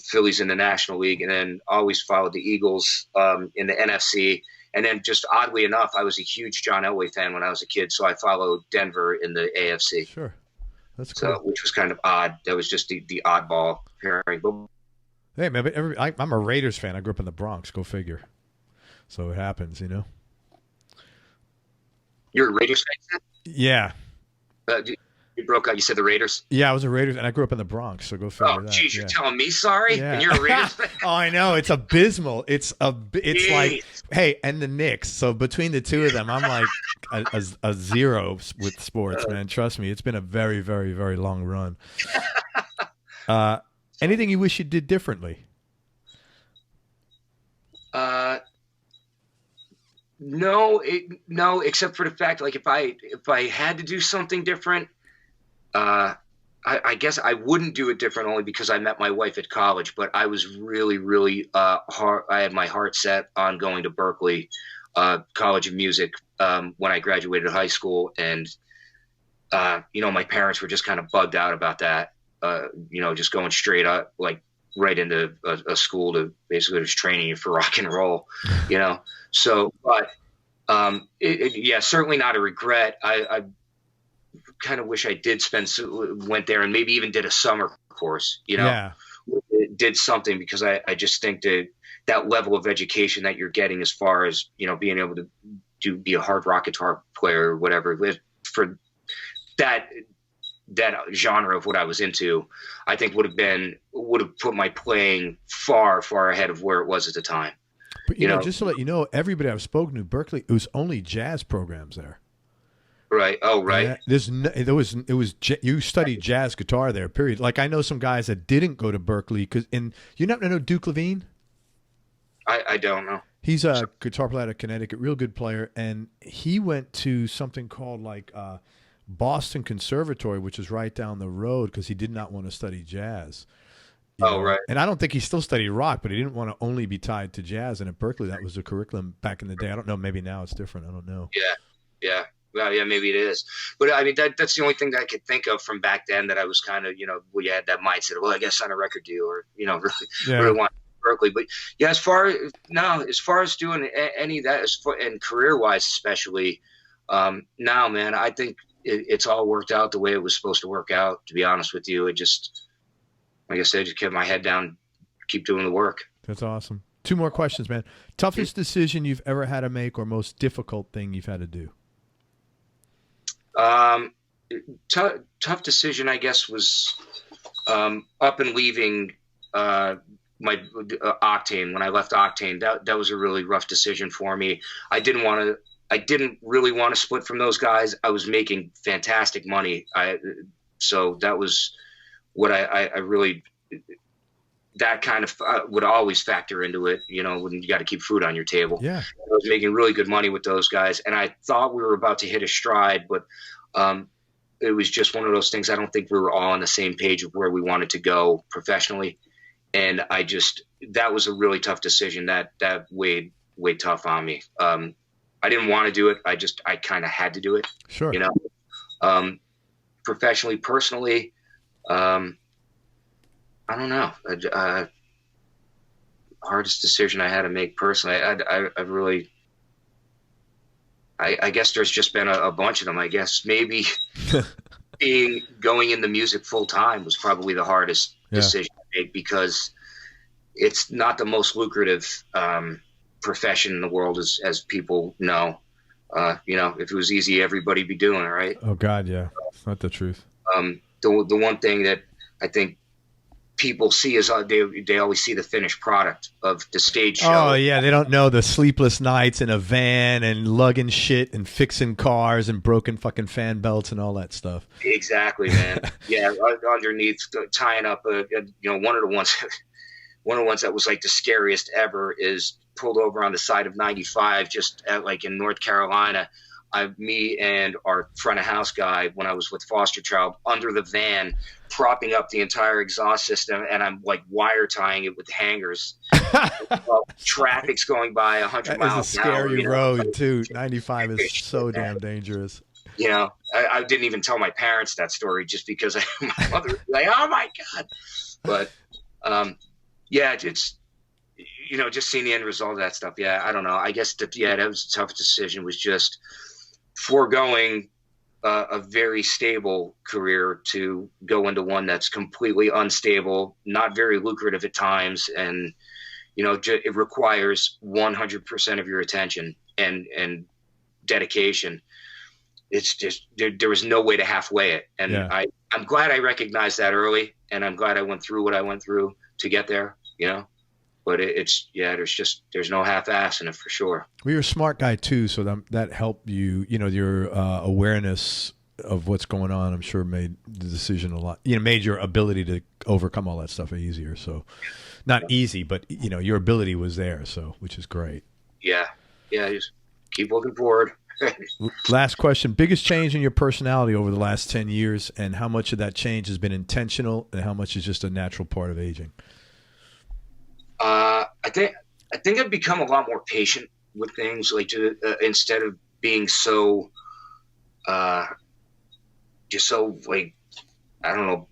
Phillies in the National League, and then always followed the Eagles in the NFC. And then just oddly enough, I was a huge John Elway fan when I was a kid, so I followed Denver in the AFC. Sure. That's cool. So, which was kind of odd. That was just the oddball pairing. But hey, man, but I'm a Raiders fan. I grew up in the Bronx. Go figure. So it happens, You're a Raiders fan? Yeah. You broke out. You said the Raiders? Yeah, I was a Raiders, and I grew up in the Bronx, so go figure that. Oh, geez, you're telling me sorry? Yeah. And you're a Raiders fan? Oh, I know. It's abysmal. It's like, hey, and the Knicks. So between the two of them, I'm like a zero with sports, man. Trust me. It's been a very, very, very long run. Anything you wish you did differently? No, except for the fact, like if I had to do something different, I guess I wouldn't do it different only because I met my wife at college, but I was really, really hard. I had my heart set on going to Berkeley College of Music when I graduated high school. And, my parents were just kind of bugged out about that, just going straight up, like right into a school to basically just training you for rock and roll, So, but certainly not a regret. I kind of wish I went there and maybe even did a summer course, did something, because I just think that level of education that you're getting as far as, being able to be a hard rock guitar player or whatever, for that genre of what I was into, I think would have put my playing far, far ahead of where it was at the time. But, just to let you know, everybody I've spoken to, Berkeley, it was only jazz programs there. Right. Oh, right. Yeah, you studied jazz guitar there, period. Like I know some guys that didn't go to Berkeley and you not know Duke Levine? I don't know. He's a guitar player out of Connecticut, real good player, and he went to something called like Boston Conservatory, which is right down the road because he did not want to study jazz. Right. And I don't think he still studied rock, but he didn't want to only be tied to jazz. And at Berkeley, that was the curriculum back in the day. I don't know. Maybe now it's different. I don't know. Yeah. Well, yeah, maybe it is. But I mean, that's the only thing that I could think of from back then that I was kind of, we had that mindset of, well, I guess sign a record deal or, really want Berkeley. But yeah, as far as doing any of that, and career wise, especially now, man, I think it's all worked out the way it was supposed to work out. To be honest with you, it just, like I said, just kept my head down, keep doing the work. That's awesome. 2 more questions, man. Toughest decision you've ever had to make, or most difficult thing you've had to do? Tough decision, I guess, was up and leaving my Octane. When I left Octane, that was a really rough decision for me. I didn't really want to split from those guys. I was making fantastic money. So that was what I really, that kind of would always factor into it, when you got to keep food on your table. Yeah. I was making really good money with those guys, and I thought we were about to hit a stride, but it was just one of those things. I don't think we were all on the same page of where we wanted to go professionally. And that was a really tough decision that weighed tough on me. I didn't want to do it. I kind of had to do it. Sure. Professionally, personally, I don't know. Hardest decision I had to make personally. I guess there's just been a bunch of them. I guess maybe going into music full time was probably the hardest decision to make, because it's not the most lucrative profession in the world, as people know. If it was easy, everybody'd be doing it, right? Oh God, yeah, it's not the truth. The one thing that I think people see is they always see the finished product of the stage show. Oh yeah, they don't know the sleepless nights in a van and lugging shit and fixing cars and broken fucking fan belts and all that stuff. Exactly, man. Yeah, underneath tying up one of the ones that was like the scariest ever is pulled over on the side of 95 just like in North Carolina. Me and our front of house guy, when I was with Fosterchild, under the van, propping up the entire exhaust system, and I'm like wire tying it with hangers. Traffic's going by 100 miles an hour. It's a scary road too. 95 is so damn dangerous. I didn't even tell my parents that story just because my mother was like, "Oh my God!" But it's just seeing the end result of that stuff. Yeah, I don't know. I guess that was a tough decision. Was just foregoing a very stable career to go into one that's completely unstable, not very lucrative at times, and it requires 100% of your attention and dedication. It's just there was no way to halfway it, and I'm glad I recognized that early, and I'm glad I went through what I went through to get there. But there's no half-ass in it for sure. Well, you're a smart guy too, so that helped you. Your awareness of what's going on, I'm sure, made the decision a lot. Made your ability to overcome all that stuff easier. So, not easy, but your ability was there. So, which is great. Yeah. Just keep looking forward. Last question: biggest change in your personality over the last 10 years, and how much of that change has been intentional, and how much is just a natural part of aging? I think I've become a lot more patient with things, like instead of being so, just so like, I don't know,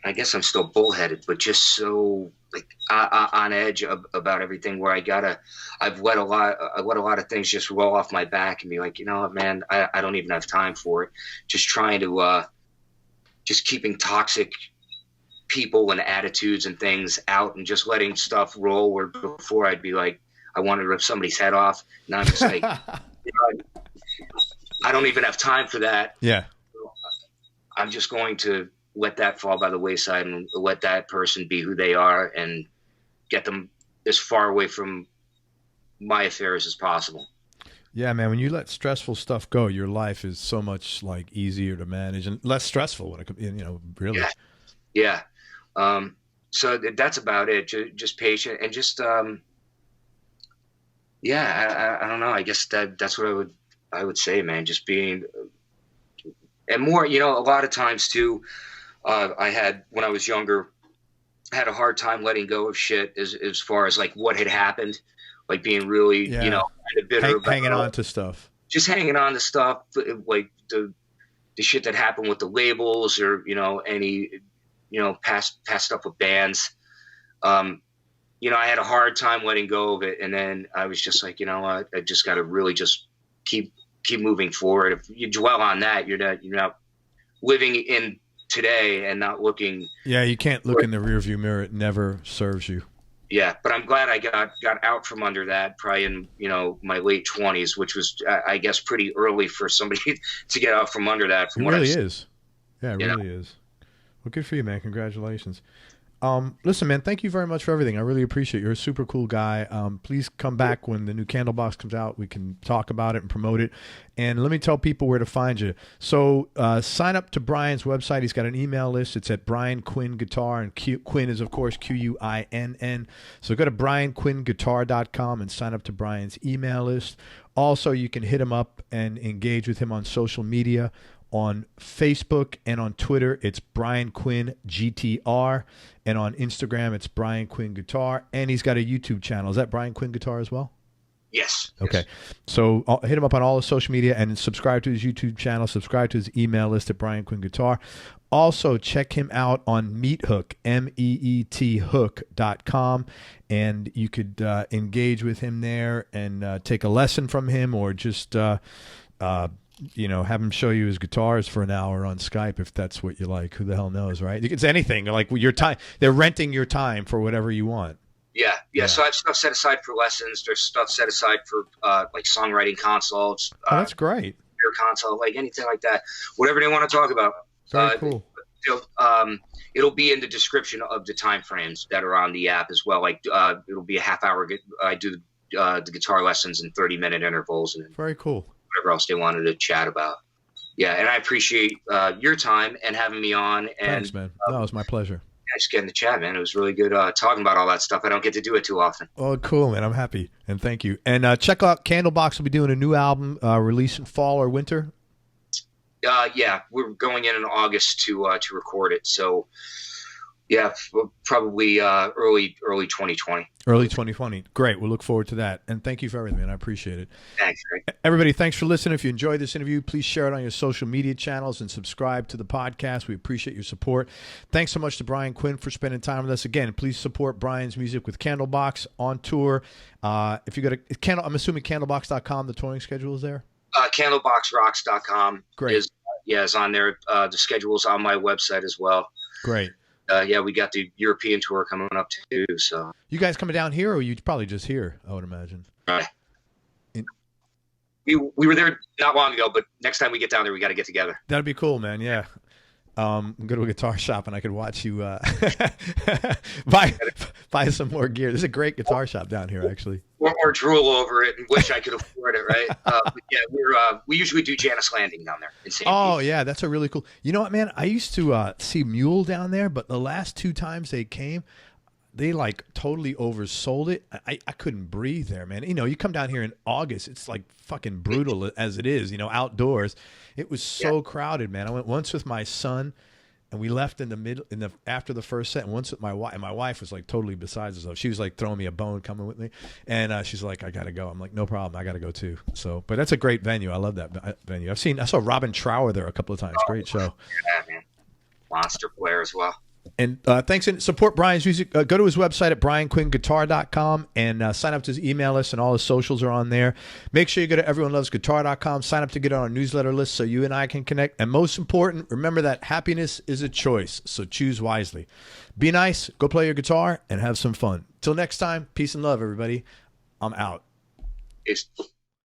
I guess I'm still bullheaded, but just so like on edge about everything, where I've let a lot of things just roll off my back and be like, man, I don't even have time for it. Just trying to, just keeping toxic people and attitudes and things out and just letting stuff roll, where before I'd be like, I wanted to rip somebody's head off. Now I'm just like, I don't even have time for that. Yeah. I'm just going to let that fall by the wayside and let that person be who they are and get them as far away from my affairs as possible. Yeah, man, when you let stressful stuff go, your life is so much like easier to manage and less stressful when it, really. Yeah. Yeah. So that's about it. Just patient and just, yeah, I don't know. I guess that's what I would say, man, just being, and more, a lot of times too, I had, when I was younger, had a hard time letting go of shit as far as like what had happened, like being really, kind of bitter about hanging on to stuff, just hanging on to stuff, like the shit that happened with the labels or, any, past stuff with bands. I had a hard time letting go of it. And then I was just like, I just got to really just keep moving forward. If you dwell on that, you're not living in today and not looking. Yeah, you can't look in the rearview mirror. It never serves you. Yeah, but I'm glad I got out from under that probably in, my late 20s, which was, I guess, pretty early for somebody to get out from under that. It really is. Yeah, it really is. Well, good for you, man. Congratulations. Listen, man, thank you very much for everything. I really appreciate it. You're a super cool guy. Please come back when the new Candlebox comes out. We can talk about it and promote it. And let me tell people where to find you. So sign up to Brian's website. He's got an email list. It's at Brian Quinn Guitar, and Quinn is, of course, Quinn. So go to brianquinnguitar.com and sign up to Brian's email list. Also, you can hit him up and engage with him on social media. On Facebook and on Twitter, it's Brian Quinn GTR. And on Instagram, it's Brian Quinn Guitar. And he's got a YouTube channel. Is that Brian Quinn Guitar as well? Yes. Okay. So hit him up on all the social media and subscribe to his YouTube channel. Subscribe to his email list at Brian Quinn Guitar. Also, check him out on Meethook, meethook.com. And you could engage with him there and take a lesson from him, or just have him show you his guitars for an hour on Skype if that's what you like. Who the hell knows, right? It's anything. Like your time, they're renting your time for whatever you want. Yeah. So I have stuff set aside for lessons. There's stuff set aside for like songwriting consults. That's great. Your consult, like anything like that. Whatever they want to talk about. Very cool. It'll be in the description of the time frames that are on the app as well. Like it'll be a half hour. I do the guitar lessons in 30-minute intervals. And very cool. Whatever else they wanted to chat about. Yeah, and I appreciate your time and having me on. And, thanks, man. No, it was my pleasure. Just getting to chat, man. It was really good talking about all that stuff. I don't get to do it too often. Oh, cool, man. I'm happy, and thank you. And check out Candlebox. Will be doing a new album release in fall or winter. Yeah, we're going in August to record it. So, yeah, probably early 2020. Early 2020. Great. We'll look forward to that. And thank you for everything, man. I appreciate it. Thanks, Rick. Everybody, thanks for listening. If you enjoyed this interview, please share it on your social media channels and subscribe to the podcast. We appreciate your support. Thanks so much to Brian Quinn for spending time with us. Again, please support Brian's music with Candlebox on tour. If you go to I'm assuming candlebox.com, the touring schedule is there? Candleboxrocks.com. Great. is on there. The schedule's on my website as well. Great. Yeah, we got the European tour coming up too. So you guys coming down here, or you probably just here? I would imagine. Right. We were there not long ago, but next time we get down there, we got to get together. That'd be cool, man. Yeah. Go to a guitar shop and I could watch you buy some more gear. There's a great guitar shop down here, actually. Or drool over it and wish I could afford it, right? But yeah, we usually do Janice Landing down there in St. Oh, yeah, that's a really cool. You know what, man? I used to see Mule down there, but the last 2 times they came, they like totally oversold it. I couldn't breathe there, man. You come down here in August, it's like fucking brutal as it is, outdoors. It was so crowded, man. I went once with my son, and we left after the first set. And once with my wife, and my wife was like totally besides herself. She was like throwing me a bone coming with me, and she's like, "I gotta go." I'm like, "No problem, I gotta go too." So, but that's a great venue. I love that venue. I saw Robin Trower there a couple of times. Great show. Yeah, man. Monster player as well. And thanks, and support Brian's music. Go to his website at brianquinnguitar.com and sign up to his email list, and all his socials are on there. Make sure you go to everyonelovesguitar.com, sign up to get on our newsletter list so you and I can connect. And most important, remember that happiness is a choice, so choose wisely. Be nice, go play your guitar, and have some fun. Till next time, peace and love, everybody. I'm out. Peace.